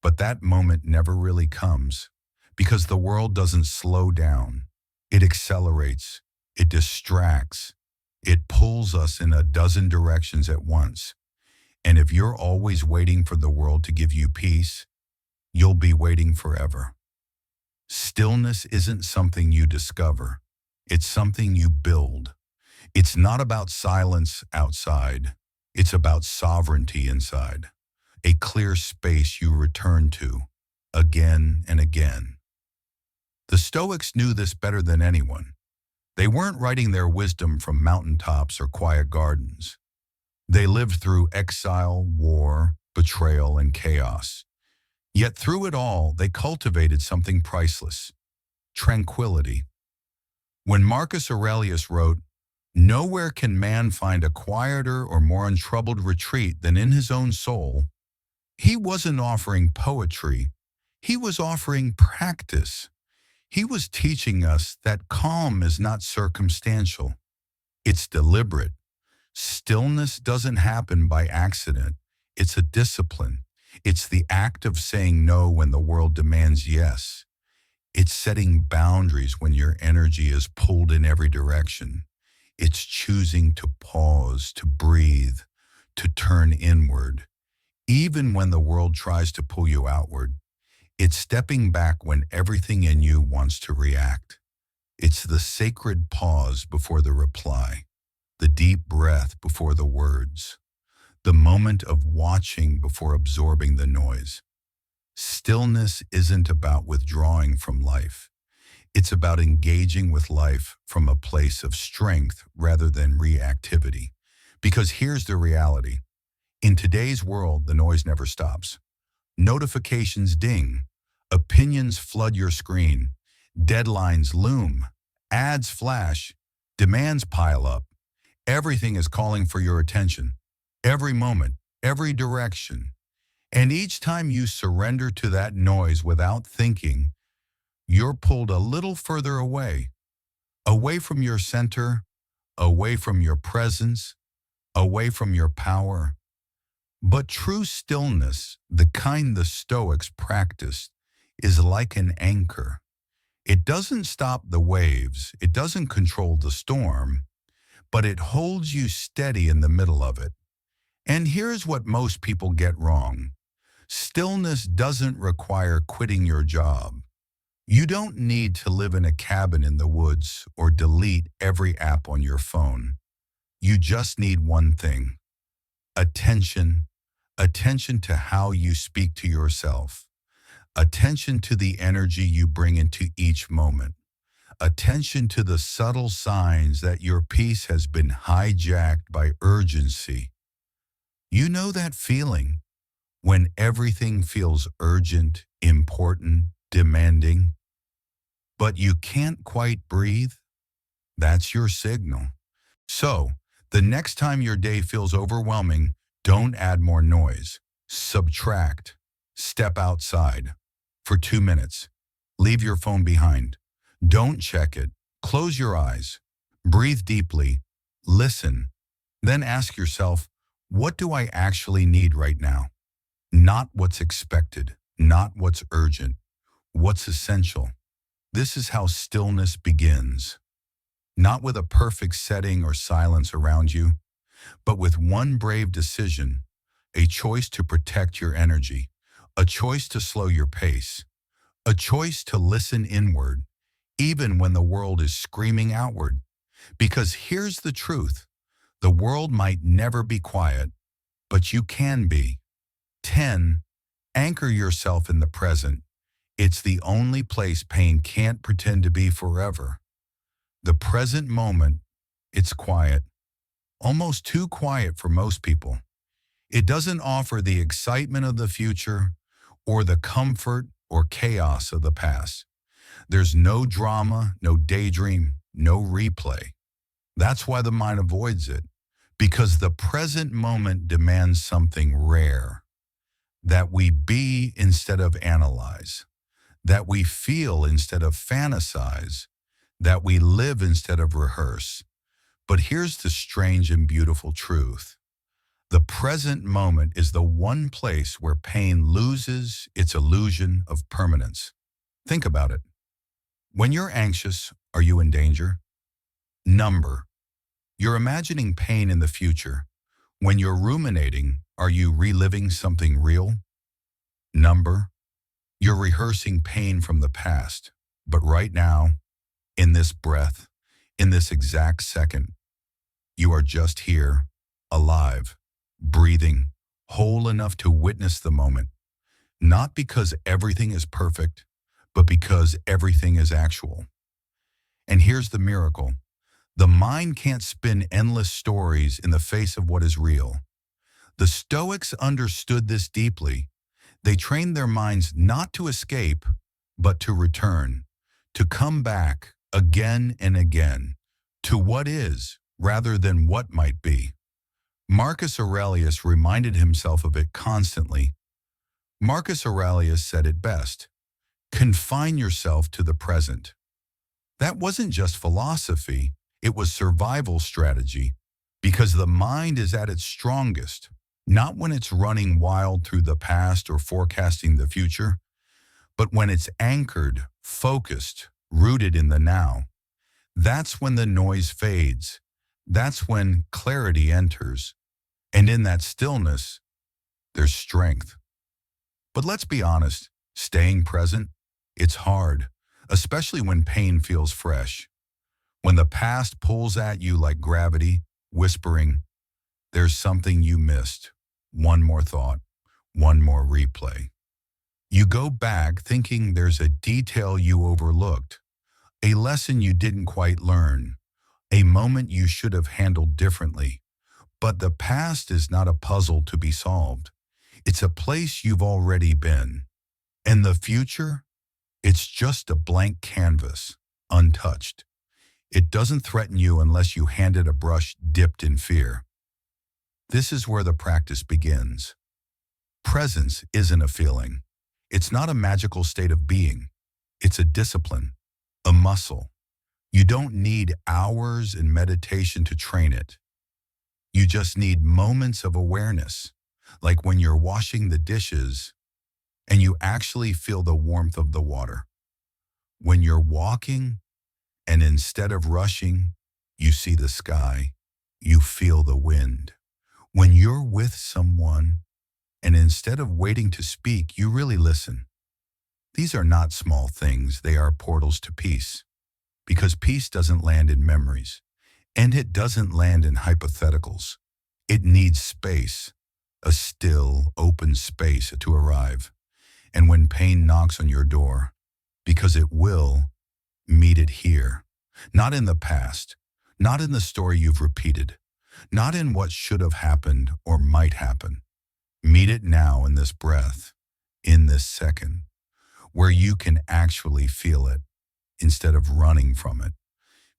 But that moment never really comes because the world doesn't slow down. It accelerates, it distracts, it pulls us in a dozen directions at once. And if you're always waiting for the world to give you peace, you'll be waiting forever. Stillness isn't something you discover. It's something you build. It's not about silence outside. It's about sovereignty inside. A clear space you return to again and again. The Stoics knew this better than anyone. They weren't writing their wisdom from mountaintops or quiet gardens. They lived through exile, war, betrayal, and chaos. Yet through it all, they cultivated something priceless: tranquility. When Marcus Aurelius wrote, "Nowhere can man find a quieter or more untroubled retreat than in his own soul," he wasn't offering poetry. He was offering practice. He was teaching us that calm is not circumstantial. It's deliberate. Stillness doesn't happen by accident. It's a discipline. It's the act of saying no when the world demands yes. It's setting boundaries when your energy is pulled in every direction. It's choosing to pause, to breathe, to turn inward, even when the world tries to pull you outward. It's stepping back when everything in you wants to react. It's the sacred pause before the reply, the deep breath before the words, the moment of watching before absorbing the noise. Stillness isn't about withdrawing from life. It's about engaging with life from a place of strength rather than reactivity. Because here's the reality. In today's world, the noise never stops. Notifications ding, opinions flood your screen, deadlines loom, ads flash, demands pile up. Everything is calling for your attention. Every moment, every direction. And each time you surrender to that noise without thinking, you're pulled a little further away from your center, away from your presence, away from your power. But true stillness, the kind the Stoics practiced, is like an anchor. It doesn't stop the waves, it doesn't control the storm, but it holds you steady in the middle of it. And here's what most people get wrong. Stillness doesn't require quitting your job. You don't need to live in a cabin in the woods or delete every app on your phone. You just need one thing: attention. Attention to how you speak to yourself. Attention to the energy you bring into each moment. Attention to the subtle signs that your peace has been hijacked by urgency. You know that feeling when everything feels urgent, important, demanding, but you can't quite breathe? That's your signal. So, the next time your day feels overwhelming, don't add more noise. Subtract. Step outside for 2 minutes. Leave your phone behind. Don't check it. Close your eyes. Breathe deeply. Listen. Then ask yourself, what do I actually need right now? Not what's expected, not what's urgent, what's essential. This is how stillness begins. Not with a perfect setting or silence around you, but with one brave decision, a choice to protect your energy, a choice to slow your pace, a choice to listen inward, even when the world is screaming outward. Because here's the truth: the world might never be quiet, but you can be. 10. Anchor yourself in the present. It's the only place pain can't pretend to be forever. The present moment, it's quiet. Almost too quiet for most people. It doesn't offer the excitement of the future or the comfort or chaos of the past. There's no drama, no daydream, no replay. That's why the mind avoids it, because the present moment demands something rare. That we be instead of analyze. That we feel instead of fantasize. That we live instead of rehearse. But here's the strange and beautiful truth. The present moment is the one place where pain loses its illusion of permanence. Think about it. When you're anxious, are you in danger? Number. You're imagining pain in the future. When you're ruminating, are you reliving something real? Number. You're rehearsing pain from the past. But right now, in this breath, in this exact second, you are just here, alive, breathing, whole enough to witness the moment. Not because everything is perfect, but because everything is actual. And here's the miracle. The mind can't spin endless stories in the face of what is real. The Stoics understood this deeply. They trained their minds not to escape, but to return, to come back again and again, to what is, rather than what might be. Marcus Aurelius reminded himself of it constantly. Marcus Aurelius said it best: confine yourself to the present. That wasn't just philosophy, it was survival strategy, because the mind is at its strongest, not when it's running wild through the past or forecasting the future, but when it's anchored, focused, rooted in the now. That's when the noise fades. That's when clarity enters. And in that stillness, there's strength. But let's be honest, staying present, it's hard, especially when pain feels fresh. When the past pulls at you like gravity, whispering, there's something you missed. One more thought, one more replay. You go back thinking there's a detail you overlooked, a lesson you didn't quite learn, a moment you should have handled differently. But the past is not a puzzle to be solved. It's a place you've already been. And the future? It's just a blank canvas, untouched. It doesn't threaten you unless you hand it a brush dipped in fear. This is where the practice begins. Presence isn't a feeling. It's not a magical state of being. It's a discipline, a muscle. You don't need hours in meditation to train it. You just need moments of awareness, like when you're washing the dishes and you actually feel the warmth of the water. When you're walking and instead of rushing, you see the sky, you feel the wind. When you're with someone and instead of waiting to speak, you really listen. These are not small things, they are portals to peace. Because peace doesn't land in memories, and it doesn't land in hypotheticals. It needs space, a still, open space to arrive. And when pain knocks on your door, because it will, meet it here. Not in the past, not in the story you've repeated, not in what should have happened or might happen. Meet it now in this breath, in this second, where you can actually feel it instead of running from it.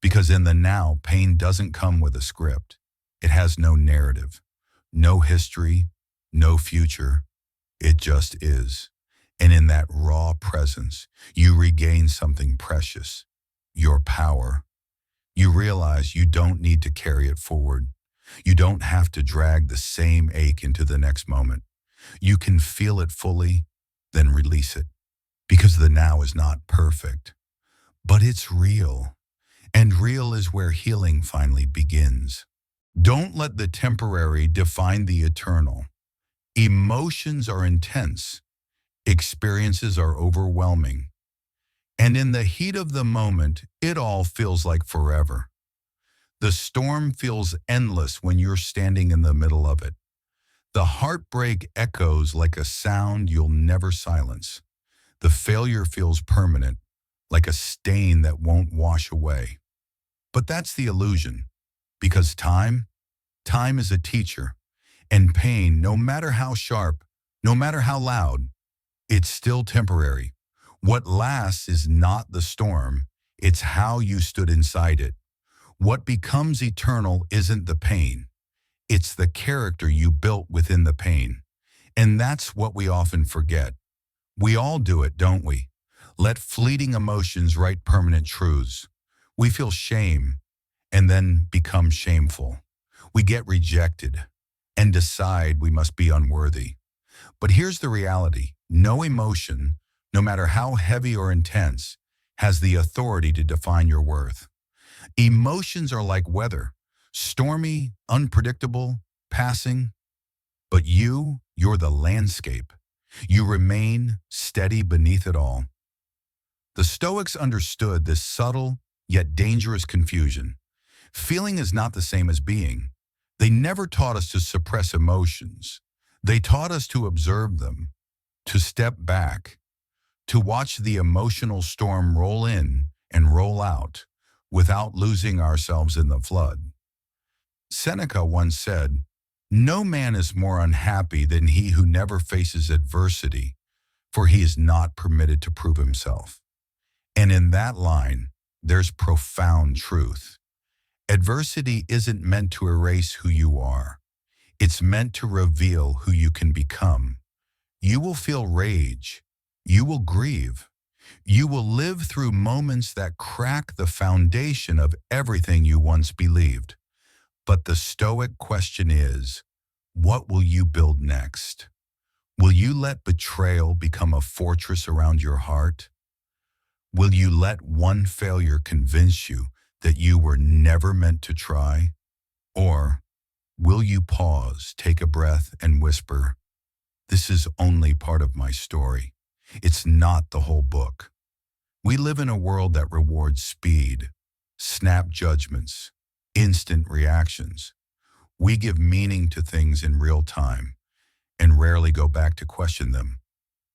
Because in the now, pain doesn't come with a script. It has no narrative, no history, no future. It just is. And in that raw presence, you regain something precious, your power. You realize you don't need to carry it forward. You don't have to drag the same ache into the next moment. You can feel it fully, then release it. Because the now is not perfect, but it's real. And real is where healing finally begins. Don't let the temporary define the eternal. Emotions are intense. Experiences are overwhelming. And in the heat of the moment, it all feels like forever. The storm feels endless when you're standing in the middle of it. The heartbreak echoes like a sound you'll never silence. The failure feels permanent, like a stain that won't wash away. But that's the illusion, because time is a teacher, and pain, no matter how sharp, no matter how loud, it's still temporary. What lasts is not the storm, it's how you stood inside it. What becomes eternal isn't the pain, it's the character you built within the pain. And that's what we often forget. We all do it, don't we? Let fleeting emotions write permanent truths. We feel shame and then become shameful. We get rejected and decide we must be unworthy. But here's the reality. No emotion, no matter how heavy or intense, has the authority to define your worth. Emotions are like weather, stormy, unpredictable, passing. But you're the landscape. You remain steady beneath it all. The Stoics understood this subtle yet dangerous confusion. Feeling is not the same as being. They never taught us to suppress emotions. They taught us to observe them, to step back, to watch the emotional storm roll in and roll out without losing ourselves in the flood. Seneca once said, "No man is more unhappy than he who never faces adversity, for he is not permitted to prove himself." And in that line, there's profound truth. Adversity isn't meant to erase who you are. It's meant to reveal who you can become. You will feel rage. You will grieve. You will live through moments that crack the foundation of everything you once believed. But the Stoic question is, what will you build next? Will you let betrayal become a fortress around your heart? Will you let one failure convince you that you were never meant to try? Or will you pause, take a breath, and whisper, "This is only part of my story. It's not the whole book." We live in a world that rewards speed, snap judgments, instant reactions. We give meaning to things in real time and rarely go back to question them.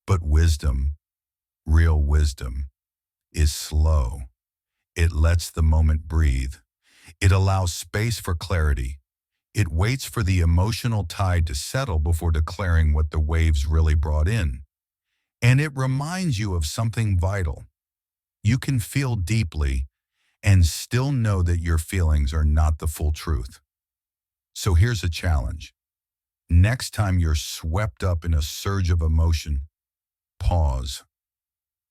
But wisdom, real wisdom, is slow. It lets the moment breathe. It allows space for clarity. It waits for the emotional tide to settle before declaring what the waves really brought in. And it reminds you of something vital. You can feel deeply and still know that your feelings are not the full truth. So here's a challenge. Next time you're swept up in a surge of emotion, pause.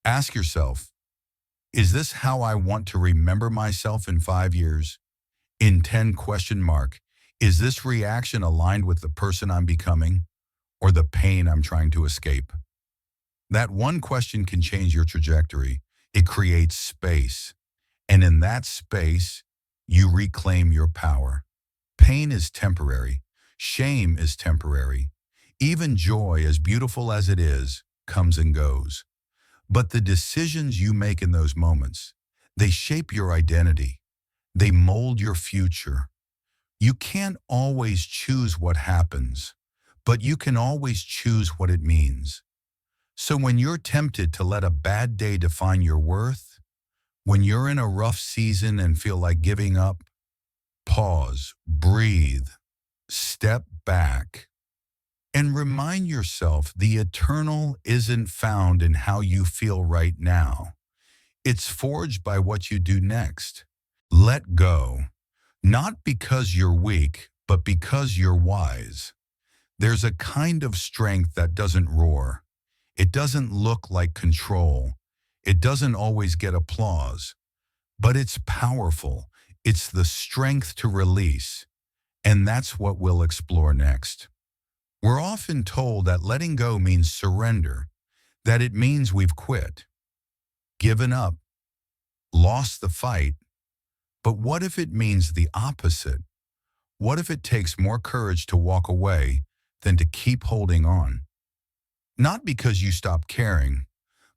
Ask yourself, is this how I want to remember myself in 5 years? In 10 question mark, is this reaction aligned with the person I'm becoming or the pain I'm trying to escape? That one question can change your trajectory. It creates space. And in that space, you reclaim your power. Pain is temporary. Shame is temporary. Even joy, as beautiful as it is, comes and goes. But the decisions you make in those moments, they shape your identity. They mold your future. You can't always choose what happens, but you can always choose what it means. So when you're tempted to let a bad day define your worth, when you're in a rough season and feel like giving up, pause, breathe, step back, and remind yourself the eternal isn't found in how you feel right now. It's forged by what you do next. Let go, not because you're weak, but because you're wise. There's a kind of strength that doesn't roar. It doesn't look like control. It doesn't always get applause, but it's powerful. It's the strength to release, and that's what we'll explore next. We're often told that letting go means surrender, that it means we've quit, given up, lost the fight. But what if it means the opposite? What if it takes more courage to walk away than to keep holding on? Not because you stopped caring,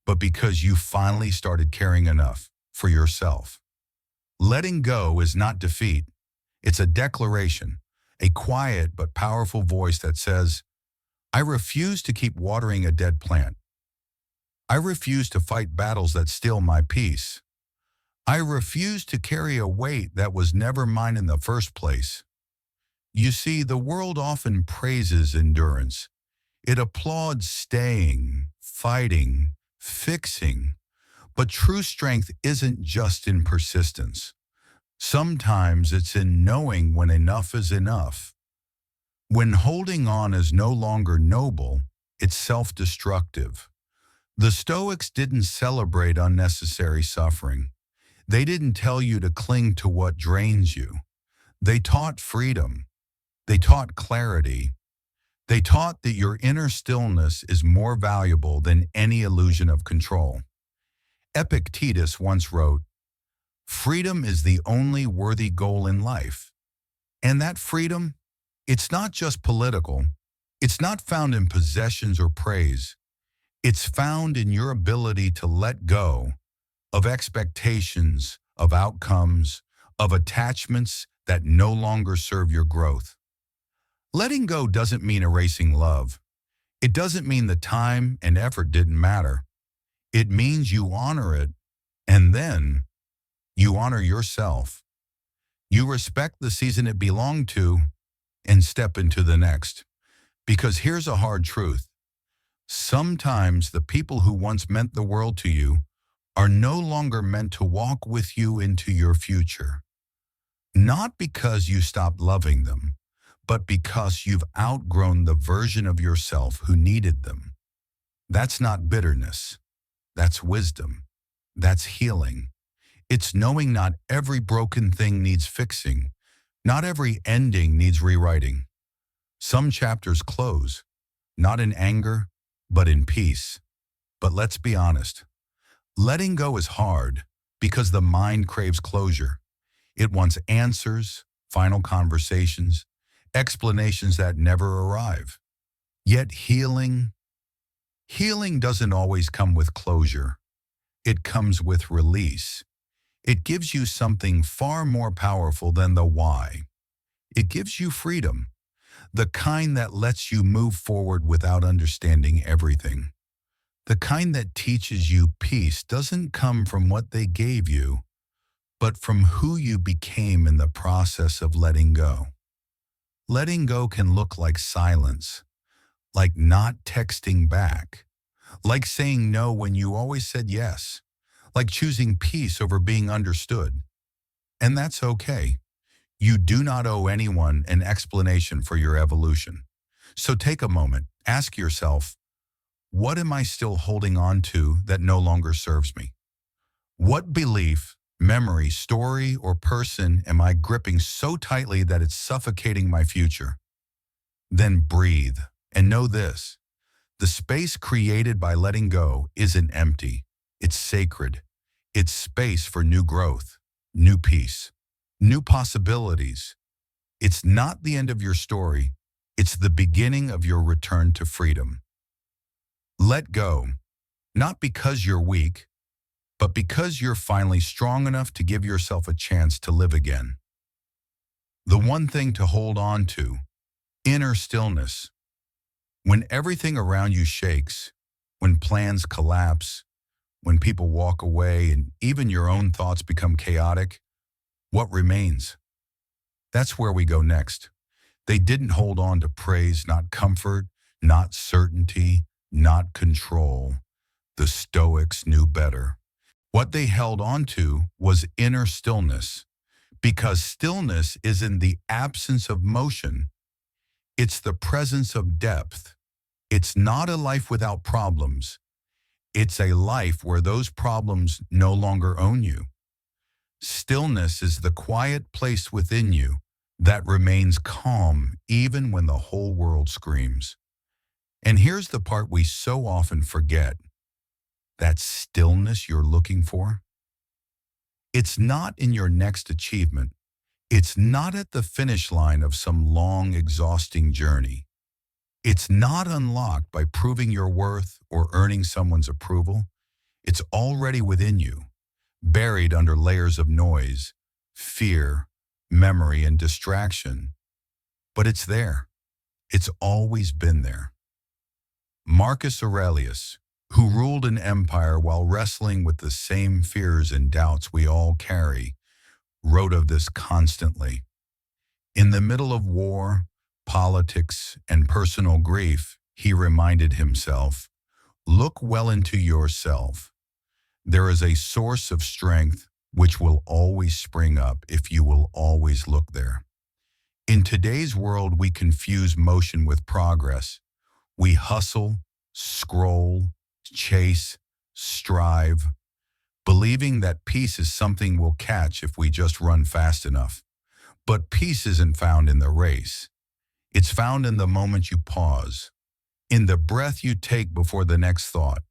but because you finally started caring enough for yourself. Letting go is not defeat. It's a declaration, a quiet but powerful voice that says, I refuse to keep watering a dead plant. I refuse to fight battles that steal my peace. I refuse to carry a weight that was never mine in the first place. You see, the world often praises endurance. It applauds staying, fighting, fixing. But true strength isn't just in persistence. Sometimes it's in knowing when enough is enough. When holding on is no longer noble, it's self-destructive. The Stoics didn't celebrate unnecessary suffering. They didn't tell you to cling to what drains you. They taught freedom. They taught clarity. They taught that your inner stillness is more valuable than any illusion of control. Epictetus once wrote, freedom is the only worthy goal in life. And that freedom, it's not just political. It's not found in possessions or praise. It's found in your ability to let go of expectations, of outcomes, of attachments that no longer serve your growth. Letting go doesn't mean erasing love. It doesn't mean the time and effort didn't matter. It means you honor it, and then you honor yourself. You respect the season it belonged to and step into the next. Because here's a hard truth. Sometimes the people who once meant the world to you are no longer meant to walk with you into your future. Not because you stopped loving them, but because you've outgrown the version of yourself who needed them. That's not bitterness. That's wisdom. That's healing. It's knowing not every broken thing needs fixing. Not every ending needs rewriting. Some chapters close, not in anger, but in peace. But let's be honest. Letting go is hard because the mind craves closure. It wants answers, final conversations, explanations that never arrive. Yet healing doesn't always come with closure. It comes with release. It gives you something far more powerful than the why. It gives you freedom, the kind that lets you move forward without understanding everything. The kind that teaches you peace doesn't come from what they gave you, but from who you became in the process of letting go. Letting go can look like silence, like not texting back, like saying no when you always said yes, like choosing peace over being understood. And that's okay. You do not owe anyone an explanation for your evolution. So take a moment, ask yourself, what am I still holding on to that no longer serves me? What belief, memory, story, or person am I gripping so tightly that it's suffocating my future? Then breathe and know this. The space created by letting go isn't empty. It's sacred. It's space for new growth, new peace, new possibilities. It's not the end of your story. It's the beginning of your return to freedom. Let go, not because you're weak, but because you're finally strong enough to give yourself a chance to live again. The one thing to hold on to, inner stillness. When everything around you shakes, when plans collapse, when people walk away, and even your own thoughts become chaotic, what remains? That's where we go next. They didn't hold on to praise, not comfort, not certainty, not control. The Stoics knew better. What they held on to was inner stillness, because stillness is in the absence of motion. It's the presence of depth. It's not a life without problems. It's a life where those problems no longer own you. Stillness is the quiet place within you that remains calm even when the whole world screams. And here's the part we so often forget. That stillness you're looking for, it's not in your next achievement. It's not at the finish line of some long, exhausting journey. It's not unlocked by proving your worth or earning someone's approval. It's already within you, buried under layers of noise, fear, memory, and distraction. But it's there. It's always been there. Marcus Aurelius, who ruled an empire while wrestling with the same fears and doubts we all carry, wrote of this constantly. In the middle of war, politics, and personal grief, he reminded himself, look well into yourself. There is a source of strength which will always spring up if you will always look there. In today's world, we confuse motion with progress. We hustle, scroll, chase, strive, believing that peace is something we'll catch if we just run fast enough. But peace isn't found in the race. It's found in the moment you pause, in the breath you take before the next thought,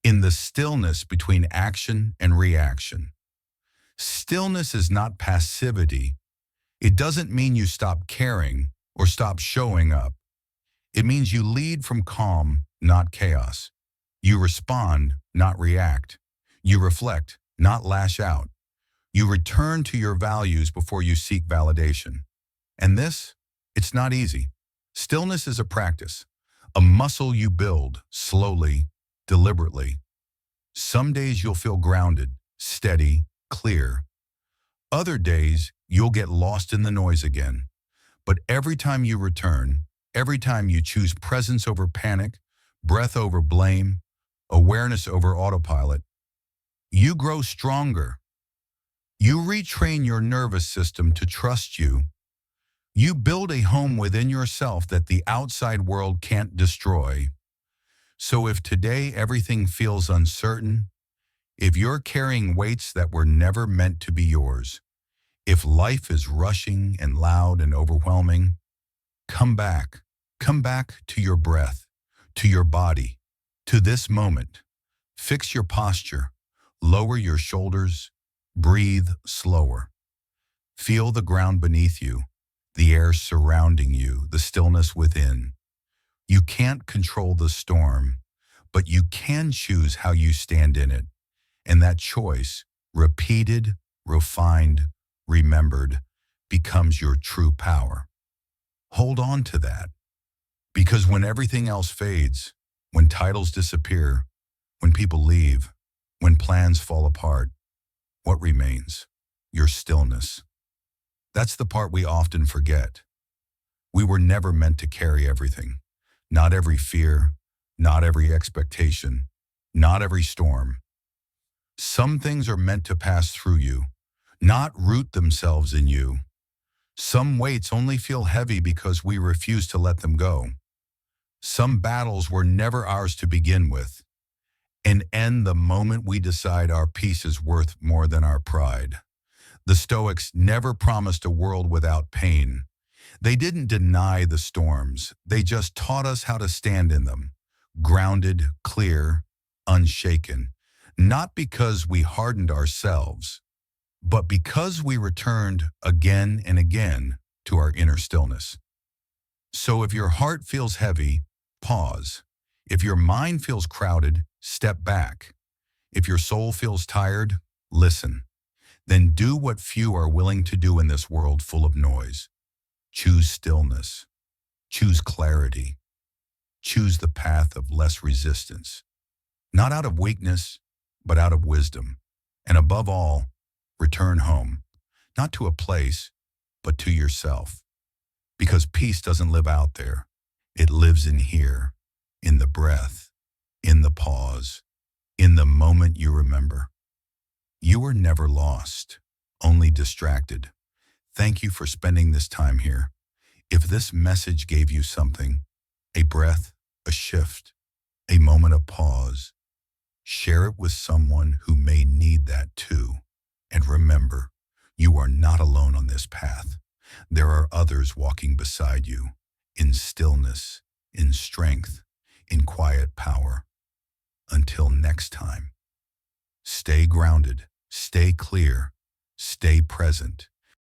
in the stillness between action and reaction. Stillness is not passivity. It doesn't mean you stop caring or stop showing up. It means you lead from calm, not chaos. You respond, not react. You reflect, not lash out. You return to your values before you seek validation. And this, it's not easy. Stillness is a practice, a muscle you build slowly, deliberately. Some days you'll feel grounded, steady, clear. Other days you'll get lost in the noise again. But every time you return, every time you choose presence over panic, breath over blame, awareness over autopilot, you grow stronger. You retrain your nervous system to trust you. You build a home within yourself that the outside world can't destroy. So if today everything feels uncertain, if you're carrying weights that were never meant to be yours, if life is rushing and loud and overwhelming, come back. Come back to your breath, to your body, to this moment. Fix your posture. Lower your shoulders. Breathe slower. Feel the ground beneath you, the air surrounding you, the stillness within. You can't control the storm, but you can choose how you stand in it. And that choice, repeated, refined, remembered, becomes your true power. Hold on to that. Because when everything else fades, when titles disappear, when people leave, when plans fall apart, what remains? Your stillness. That's the part we often forget. We were never meant to carry everything. Not every fear, not every expectation, not every storm. Some things are meant to pass through you, not root themselves in you. Some weights only feel heavy because we refuse to let them go. Some battles were never ours to begin with and end the moment we decide our peace is worth more than our pride. The Stoics never promised a world without pain. They didn't deny the storms. They just taught us how to stand in them, grounded, clear, unshaken. Not because we hardened ourselves, but because we returned again and again to our inner stillness. So if your heart feels heavy, pause. If your mind feels crowded, step back. If your soul feels tired, listen. Then do what few are willing to do in this world full of noise. Choose stillness. Choose clarity. Choose the path of less resistance. Not out of weakness, but out of wisdom. And above all, return home. Not to a place, but to yourself. Because peace doesn't live out there. It lives in here, in the breath, in the pause, in the moment you remember. You were never lost, only distracted. Thank you for spending this time here. If this message gave you something, a breath, a shift, a moment of pause, share it with someone who may need that too. And remember, you are not alone on this path. There are others walking beside you, in stillness, in strength, in quiet power. Until next time, stay grounded, stay clear, stay present,